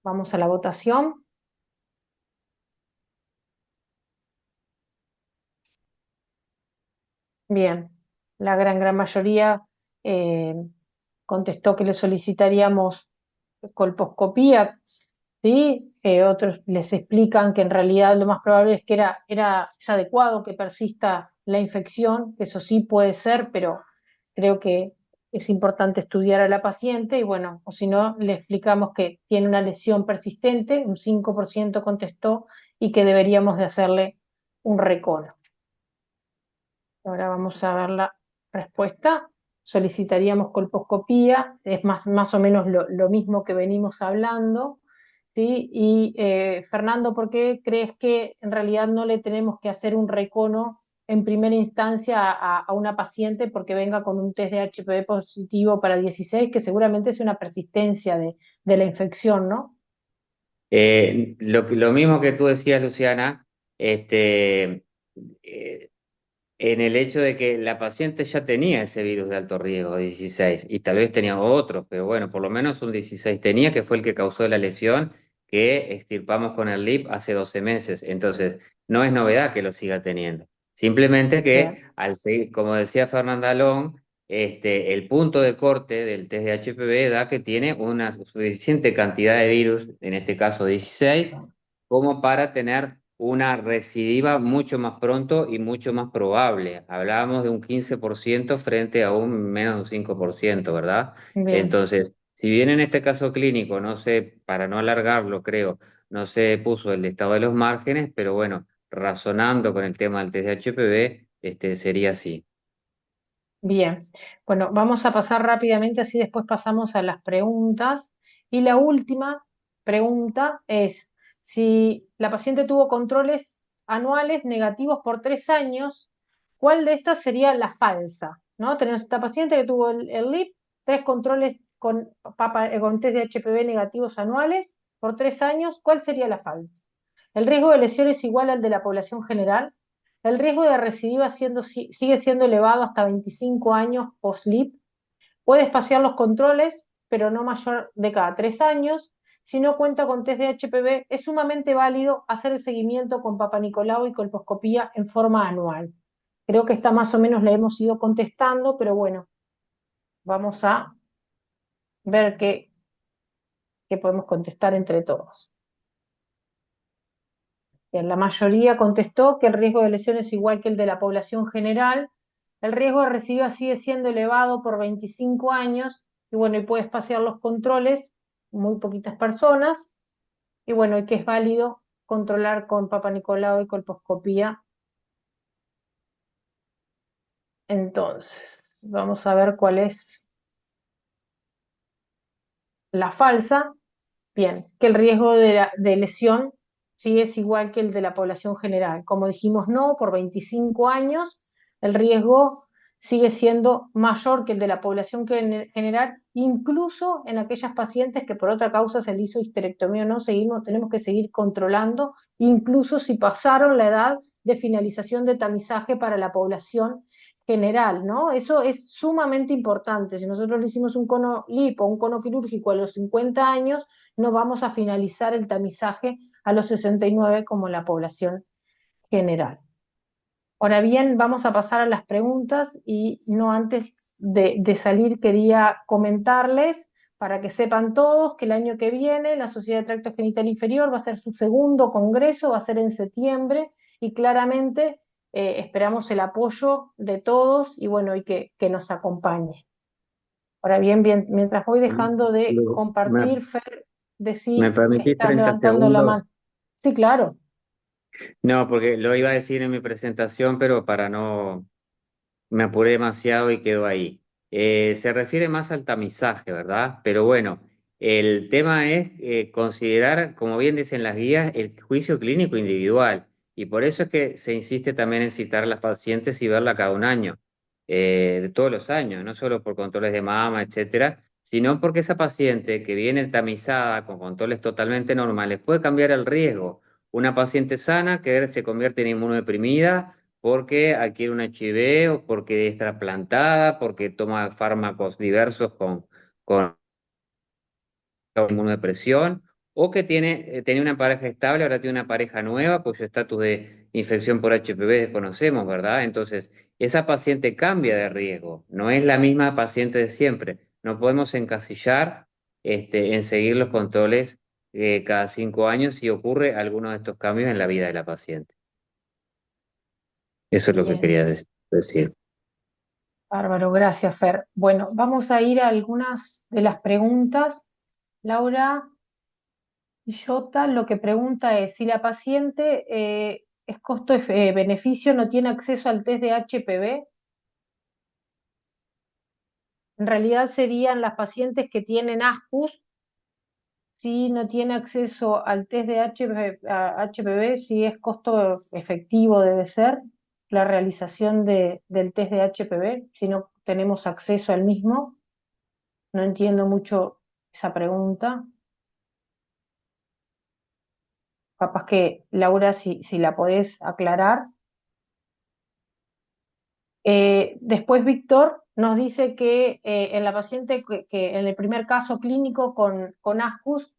Vamos a la votación. Bien, la gran mayoría contestó que le solicitaríamos colposcopía, ¿sí? Otros les explican que en realidad lo más probable es que es adecuado que persista la infección, que eso sí puede ser, pero creo que es importante estudiar a la paciente y bueno, o si no, le explicamos que tiene una lesión persistente, un 5% contestó, y que deberíamos de hacerle un recono. Ahora vamos a ver la respuesta. solicitaríamos colposcopía, es más o menos lo mismo que venimos hablando, ¿sí? Y Fernando, ¿por qué crees que en realidad no le tenemos que hacer un recono en primera instancia a una paciente porque venga con un test de HPV positivo para 16, que seguramente es una persistencia de la infección, ¿no? Lo mismo que tú decías, Luciana, eh, en el hecho de que la paciente ya tenía ese virus de alto riesgo 16 y tal vez tenía otros, pero bueno, por lo menos un 16 tenía, que fue el que causó la lesión que extirpamos con el LIP hace 12 meses. Entonces, no es novedad que lo siga teniendo. Simplemente que, Bien, al seguir, como decía Fernanda Long, el punto de corte del test de HPV da que tiene una suficiente cantidad de virus, en este caso 16, como para tener una recidiva mucho más pronto y mucho más probable. Hablábamos de un 15% frente a un menos de un 5%, ¿verdad? bien. Entonces, si bien en este caso clínico, no sé, para no alargarlo, creo, no se puso el estado de los márgenes, pero bueno, razonando con el tema del test de HPV, sería así. Bien, bueno, vamos a pasar rápidamente, así después pasamos a las preguntas. Y la última pregunta es, si la paciente tuvo controles anuales negativos por 3 años, ¿cuál de estas sería la falsa? ¿No? Tenemos esta paciente que tuvo el LIP, 3 controles con test de HPV negativos anuales por 3 años, ¿cuál sería la falsa? El riesgo de lesión es igual al de la población general. El riesgo de recidiva sigue siendo elevado hasta 25 años post-LIP. Puede espaciar los controles, pero no mayor de cada 3 años. Si no cuenta con test de HPV, es sumamente válido hacer el seguimiento con Papa Nicolau y colposcopía en forma anual. Creo que esta más o menos la hemos ido contestando, pero bueno, vamos a ver qué podemos contestar entre todos. Bien, la mayoría contestó que el riesgo de lesión es igual que el de la población general. El riesgo de recidiva sigue siendo elevado por 25 años y bueno, y puede espaciar los controles, muy poquitas personas, y bueno, y que es válido controlar con Papa Nicolau y colposcopía. Entonces, vamos a ver cuál es la falsa. Bien, que el riesgo de lesión sí es igual que el de la población general. Como dijimos, no, por 25 años el riesgo sigue siendo mayor que el de la población general, incluso en aquellas pacientes que por otra causa se le hizo histerectomía o no, tenemos que seguir controlando, incluso si pasaron la edad de finalización de tamizaje para la población general, ¿no? Eso es sumamente importante. Si nosotros le hicimos un cono lipo, un cono quirúrgico a los 50 años, no vamos a finalizar el tamizaje a los 69 como la población general. Ahora bien, vamos a pasar a las preguntas y no antes de salir quería comentarles para que sepan todos que el año que viene la Sociedad de Tracto Genital Inferior va a ser su segundo congreso, va a ser en septiembre y claramente esperamos el apoyo de todos y bueno, y que nos acompañe. Ahora bien, mientras voy dejando de ¿Me, compartir, Fer, me decí que permitís estás 30 levantando la segundos? mano. Sí, claro. No, porque lo iba a decir en mi presentación, pero para no, me apuré demasiado y quedó ahí. Se refiere más al tamizaje, ¿verdad? Pero bueno, el tema es considerar, como bien dicen las guías, el juicio clínico individual. Y por eso es que se insiste también en citar a las pacientes y verla cada un año, de todos los años, no solo por controles de mama, etcétera, sino porque esa paciente que viene tamizada con controles totalmente normales puede cambiar el riesgo. Una paciente sana que se convierte en inmunodeprimida porque adquiere un HIV o porque es trasplantada, porque toma fármacos diversos con inmunodepresión, o que tenía una pareja estable, ahora tiene una pareja nueva, cuyo estatus de infección por HPV desconocemos, ¿verdad? Entonces, esa paciente cambia de riesgo, no es la misma paciente de siempre. No podemos encasillar en seguir los controles cada 5 años si ocurre alguno de estos cambios en la vida de la paciente. Eso es lo que Bien, quería decir. bárbaro, gracias, Fer. Bueno, vamos a ir a algunas de las preguntas. Laura Villota lo que pregunta es si la paciente es costo-beneficio, no tiene acceso al test de HPV. en realidad serían las pacientes que tienen ASCUS, si no tiene acceso al test de HPV, si es costo efectivo debe ser la realización del test de HPV, si no tenemos acceso al mismo. No entiendo mucho esa pregunta. Capaz que, Laura, si la podés aclarar. Después Víctor nos dice que en la paciente que en el primer caso clínico con ASCUS,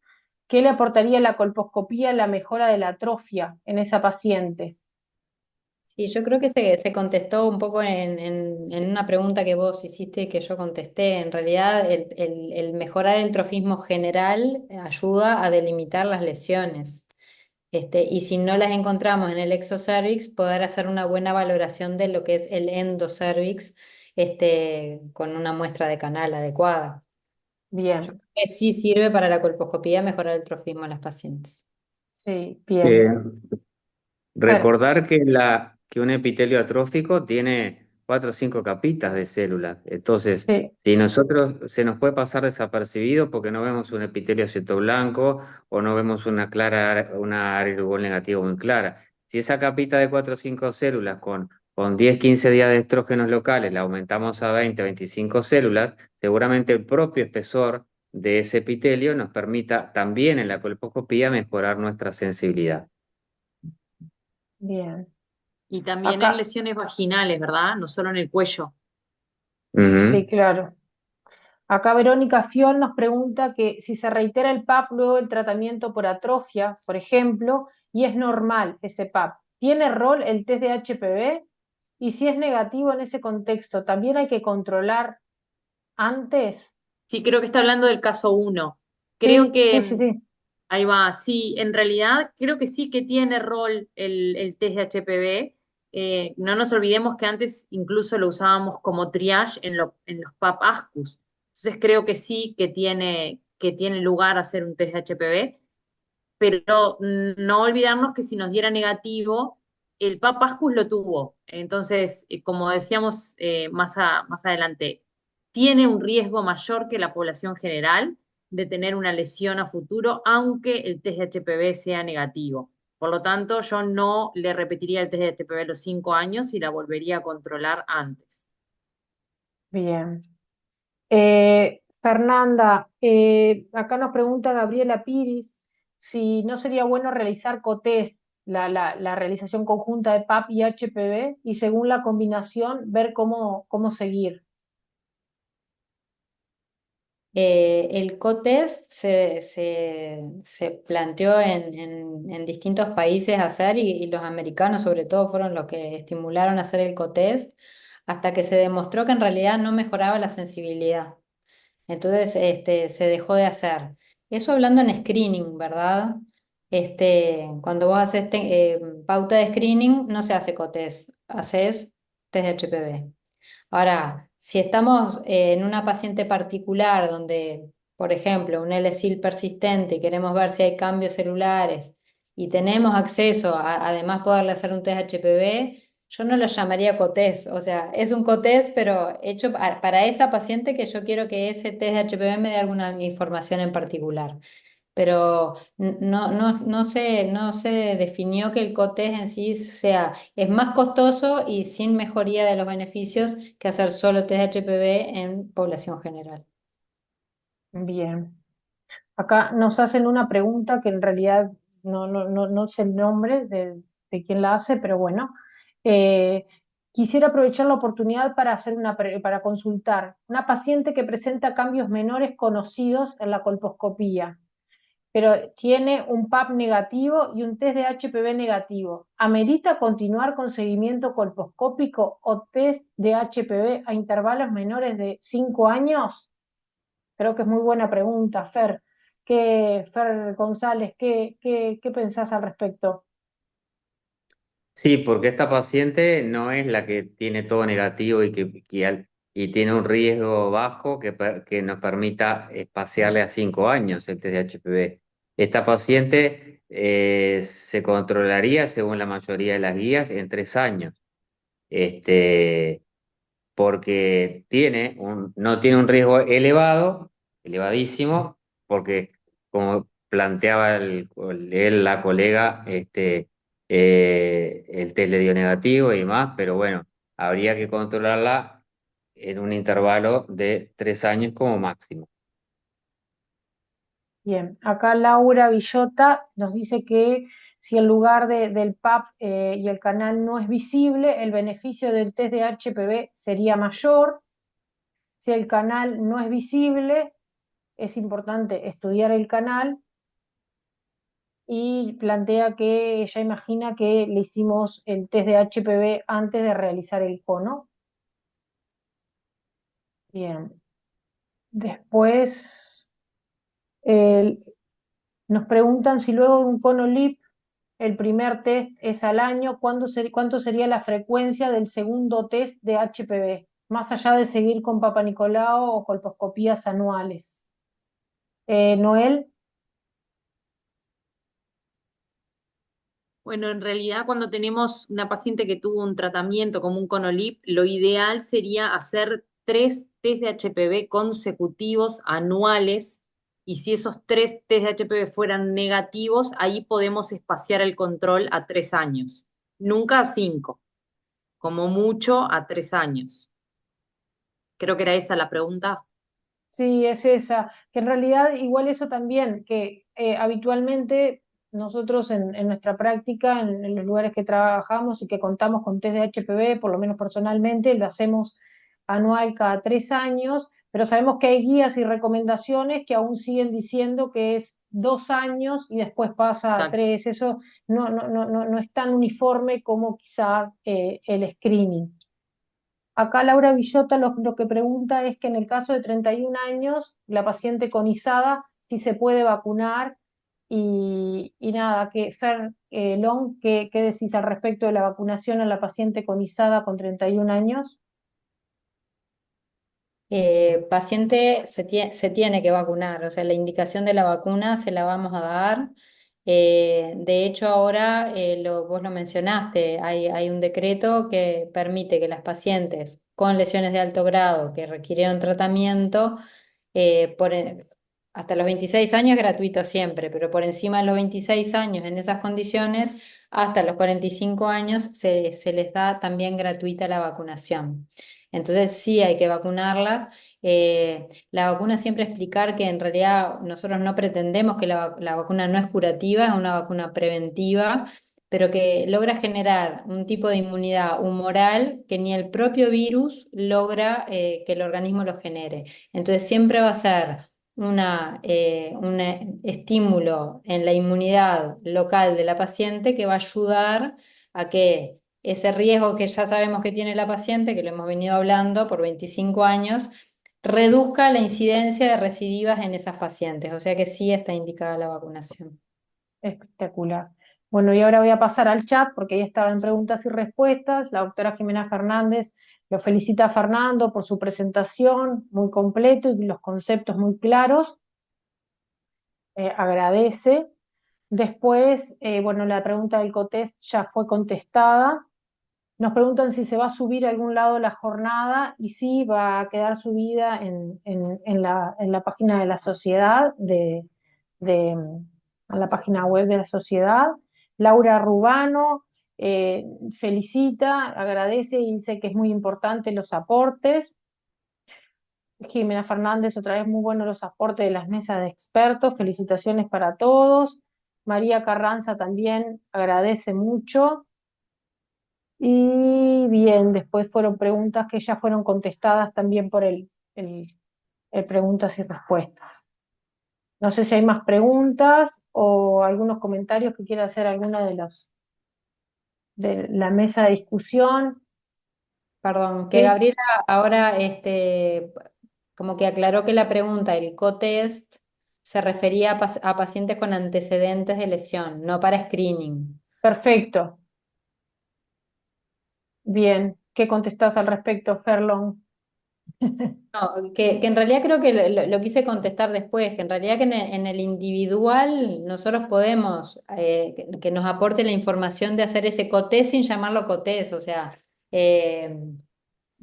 ¿qué le aportaría la colposcopía la mejora de la atrofia en esa paciente? Sí, yo creo que se contestó un poco en una pregunta que vos hiciste y que yo contesté. En realidad, el mejorar el trofismo general ayuda a delimitar las lesiones. Y si no las encontramos en el exocervix, poder hacer una buena valoración de lo que es el endocervix, con una muestra de canal adecuada. Yo Bien, creo que sí sirve para la colposcopía mejorar el trofismo en las pacientes. sí, bien. Eh, Fer, Recordar que un epitelio atrófico tiene 4 o 5 capitas de células. Entonces, sí, si nosotros se nos puede pasar desapercibido porque no vemos un epitelio blanco o no vemos una área negativa muy clara. Si esa capita de 4 o 5 células con 10 o 15 días de estrógenos locales la aumentamos a 20 o 25 células, seguramente el propio espesor de ese epitelio nos permita también en la colposcopía mejorar nuestra sensibilidad. bien. Y también en Acá, lesiones vaginales, ¿verdad? No solo en el cuello. sí, Ujú. claro. Acá Verónica Fiol nos pregunta que si se reitera el PAP luego del tratamiento por atrofia, por ejemplo, y es normal ese PAP, ¿tiene rol el test de HPV? Y si es negativo en ese contexto, ¿también hay que controlar antes? Sí, creo que está hablando del caso uno. Creo Sí, que, sí, sí, sí. ahí va, sí, en realidad creo que sí que tiene rol el test de HPV. No nos olvidemos que antes incluso lo usábamos como triage en los PAP-ASCUS. Entonces creo que sí que tiene lugar hacer un test de HPV, pero no olvidarnos que si nos diera negativo, el Papa Ascus lo tuvo. Entonces, como decíamos más adelante, tiene un riesgo mayor que la población general de tener una lesión a futuro, aunque el test de HPV sea negativo. Por lo tanto, yo no le repetiría el test de HPV a los 5 años y la volvería a controlar antes. Bien. Fernanda, acá nos pregunta Gabriela Piris si no sería bueno realizar COTEST, la realización conjunta de PAP y HPV, y según la combinación ver cómo seguir. El COTEST se planteó en distintos países hacer y los americanos sobre todo fueron los que estimularon a hacer el COTEST hasta que se demostró que en realidad no mejoraba la sensibilidad. Entonces, se dejó de hacer. Eso hablando en screening, ¿verdad? Cuando vos haces pauta de screening, no se hace COTEST, haces test de HPV. Ahora, si estamos en una paciente particular donde, por ejemplo, un LSIL persistente y queremos ver si hay cambios celulares y tenemos acceso a además poderle hacer un test HPV, yo no lo llamaría COTEST, o sea, es un COTEST, pero hecho para esa paciente que yo quiero que ese test de HPV me dé alguna información en particular, pero no se definió que el COTES en sí es más costoso y sin mejoría de los beneficios que hacer solo test de HPV en población general. Bien. Acá nos hacen una pregunta que en realidad no sé el nombre de quién la hace, pero bueno. Eh, Quisiera aprovechar la oportunidad para para consultar una paciente que presenta cambios menores conocidos en la colposcopía, pero tiene un PAP negativo y un test de HPV negativo. ¿Amerita continuar con seguimiento colposcópico o test de HPV a intervalos menores de 5 años? Creo que es muy buena pregunta, Fer. Fer González, ¿qué pensás al respecto? Sí, porque esta paciente no es la que tiene todo negativo y tiene un riesgo bajo que nos permita espaciarle a 5 años el test de HPV. Esta paciente se controlaría, según la mayoría de las guías, en 3 años. Este, porque no tiene un riesgo elevadísimo, porque como planteaba la colega, el test le dio negativo y demás, pero bueno, habría que controlarla en un intervalo de 3 años como máximo. Bien, acá Laura Villota nos dice que si en lugar del PAP y el canal no es visible, el beneficio del test de HPV sería mayor. Si el canal no es visible, es importante estudiar el canal y plantea que ella imagina que le hicimos el test de HPV antes de realizar el cono. Bien, después nos preguntan si luego de un cono LIP el primer test es al año, ¿cuánto sería la frecuencia del segundo test de HPV? Más allá de seguir con Papa Nicolau o colposcopías anuales. Noel, Bueno, en realidad cuando tenemos una paciente que tuvo un tratamiento como un Conolip, lo ideal sería hacer 3 test de HPV consecutivos anuales y si esos 3 test de HPV fueran negativos, ahí podemos espaciar el control a 3 años. Nunca a 5, como mucho a 3 años. Creo que era esa la pregunta. sí, es esa, que en realidad igual eso también, que habitualmente nosotros en nuestra práctica, en los lugares que trabajamos y que contamos con test de HPV, por lo menos personalmente, lo hacemos anual cada 3 años, pero sabemos que hay guías y recomendaciones que aún siguen diciendo que es 2 años y después pasa a Exacto. 3. Eso no es tan uniforme como quizá el screening. Acá Laura Villota lo que pregunta es que en el caso de 31 años, la paciente con ISADA, si se puede vacunar y nada, que Fer Long, ¿qué decís al respecto de la vacunación a la paciente con ISADA con 31 años? Paciente se tiene que vacunar, o sea, la indicación de la vacuna se la vamos a dar. De hecho, ahora vos lo mencionaste, hay un decreto que permite que las pacientes con lesiones de alto grado que requirieron tratamiento, eh, por, en- hasta los 26 años gratuito siempre, pero por encima de los 26 años en esas condiciones, hasta los 45 años se les da también gratuita la vacunación. Entonces sí hay que vacunarlas. La vacuna siempre explicar que en realidad nosotros no pretendemos que la vacuna no es curativa, es una vacuna preventiva, pero que logra generar un tipo de inmunidad humoral que ni el propio virus logra que el organismo lo genere. Entonces siempre va a ser un estímulo en la inmunidad local de la paciente que va a ayudar a que ese riesgo que ya sabemos que tiene la paciente, que lo hemos venido hablando por 25 años, reduzca la incidencia de recidivas en esas pacientes. O sea que sí está indicada la vacunación. Espectacular. Bueno, y ahora voy a pasar al chat porque ahí estaba en preguntas y respuestas. La doctora Jimena Fernández lo felicita a Fernando por su presentación, muy completo y los conceptos muy claros. Agradece. Después, bueno, la pregunta del COTEST ya fue contestada. Nos preguntan si se va a subir a algún lado la jornada y sí, va a quedar subida en la página de la sociedad, en la página web de la sociedad. Laura Rubano felicita, agradece y dice que es muy importante los aportes. Jimena Fernández, otra vez muy buenos los aportes de las mesas de expertos, felicitaciones para todos. María Carranza también agradece mucho. Y bien, después fueron preguntas que ya fueron contestadas también por el preguntas y respuestas. No sé si hay más preguntas o algunos comentarios que quiera hacer alguna de la mesa de discusión. Perdón, que ¿Sí? Gabriela ahora como que aclaró que la pregunta del co-test se refería a pacientes con antecedentes de lesión, no para screening. Perfecto. Bien. ¿Qué contestás al respecto, Ferlon? No, que en realidad creo que lo quise contestar después, que en realidad que en el individual nosotros podemos que nos aporte la información de hacer ese co-test sin llamarlo co-test, o sea, eh,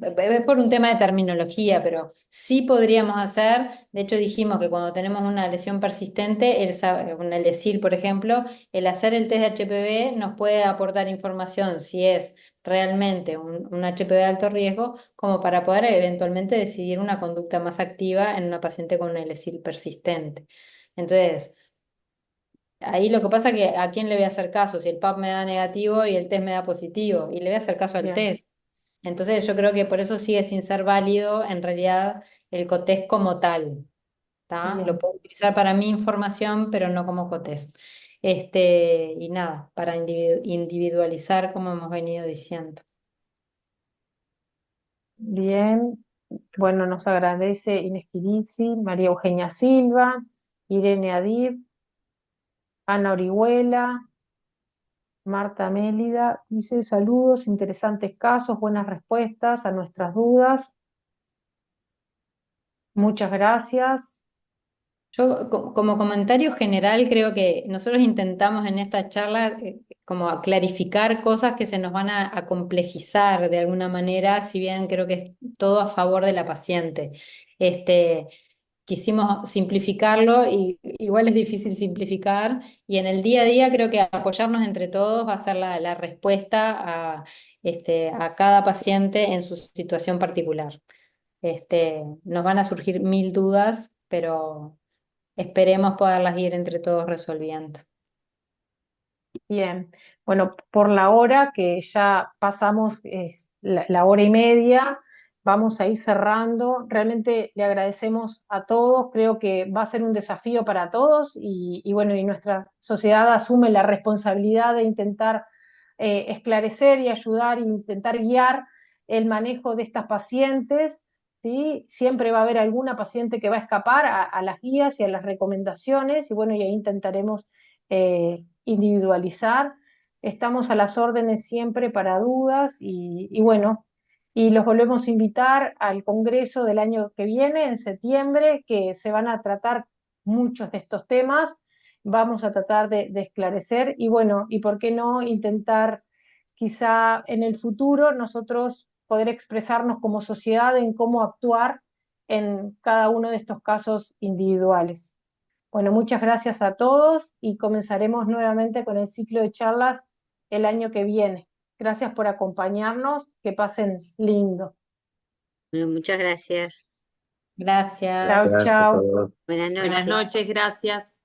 Es por un tema de terminología, pero sí podríamos hacer, de hecho dijimos que cuando tenemos una lesión persistente, una LESIL, por ejemplo, el hacer el test de HPV nos puede aportar información si es realmente un HPV de alto riesgo, como para poder eventualmente decidir una conducta más activa en una paciente con una LESIL persistente. Entonces, ahí lo que pasa es que a quién le voy a hacer caso, si el PAP me da negativo y el test me da positivo, y le voy a hacer caso al Bien, test. Entonces yo creo que por eso sigue sin ser válido en realidad el COTES como tal, ¿tá? Lo bien, puedo utilizar para mi información, pero no como COTES. Y nada, para individualizar como hemos venido diciendo. bien. Bueno, nos agradece Inés Quirizzi, María Eugenia Silva, Irene Adib, Ana Orihuela, Marta Mélida. Dice saludos, interesantes casos, buenas respuestas a nuestras dudas. Muchas gracias. Yo como comentario general creo que nosotros intentamos en esta charla como a clarificar cosas que se nos van a complejizar de alguna manera, si bien creo que es todo a favor de la paciente. Este, quisimos simplificarlo y igual es difícil simplificar y en el día a día creo que apoyarnos entre todos va a ser la respuesta a cada paciente en su situación particular. Nos van a surgir mil dudas, pero esperemos poderlas ir entre todos resolviendo. Bien, bueno, por la hora que ya pasamos la hora y media, vamos a ir cerrando. Realmente le agradecemos a todos, creo que va a ser un desafío para todos y bueno, y nuestra sociedad asume la responsabilidad de intentar esclarecer y ayudar e intentar guiar el manejo de estas pacientes. ¿Sí? Siempre va a haber alguna paciente que va a escapar a las guías y a las recomendaciones y bueno, y ahí intentaremos individualizar. Estamos a las órdenes siempre para dudas y bueno, y los volvemos a invitar al Congreso del año que viene, en septiembre, que se van a tratar muchos de estos temas. Vamos a tratar de esclarecer y bueno, y por qué no intentar quizá en el futuro nosotros poder expresarnos como sociedad en cómo actuar en cada uno de estos casos individuales. Bueno, muchas gracias a todos y comenzaremos nuevamente con el ciclo de charlas el año que viene. Gracias por acompañarnos, que pasen lindo. Bueno, muchas gracias. Chao, Gracias. Gracias a chao. todos. Buenas Buenas noches. noches, gracias.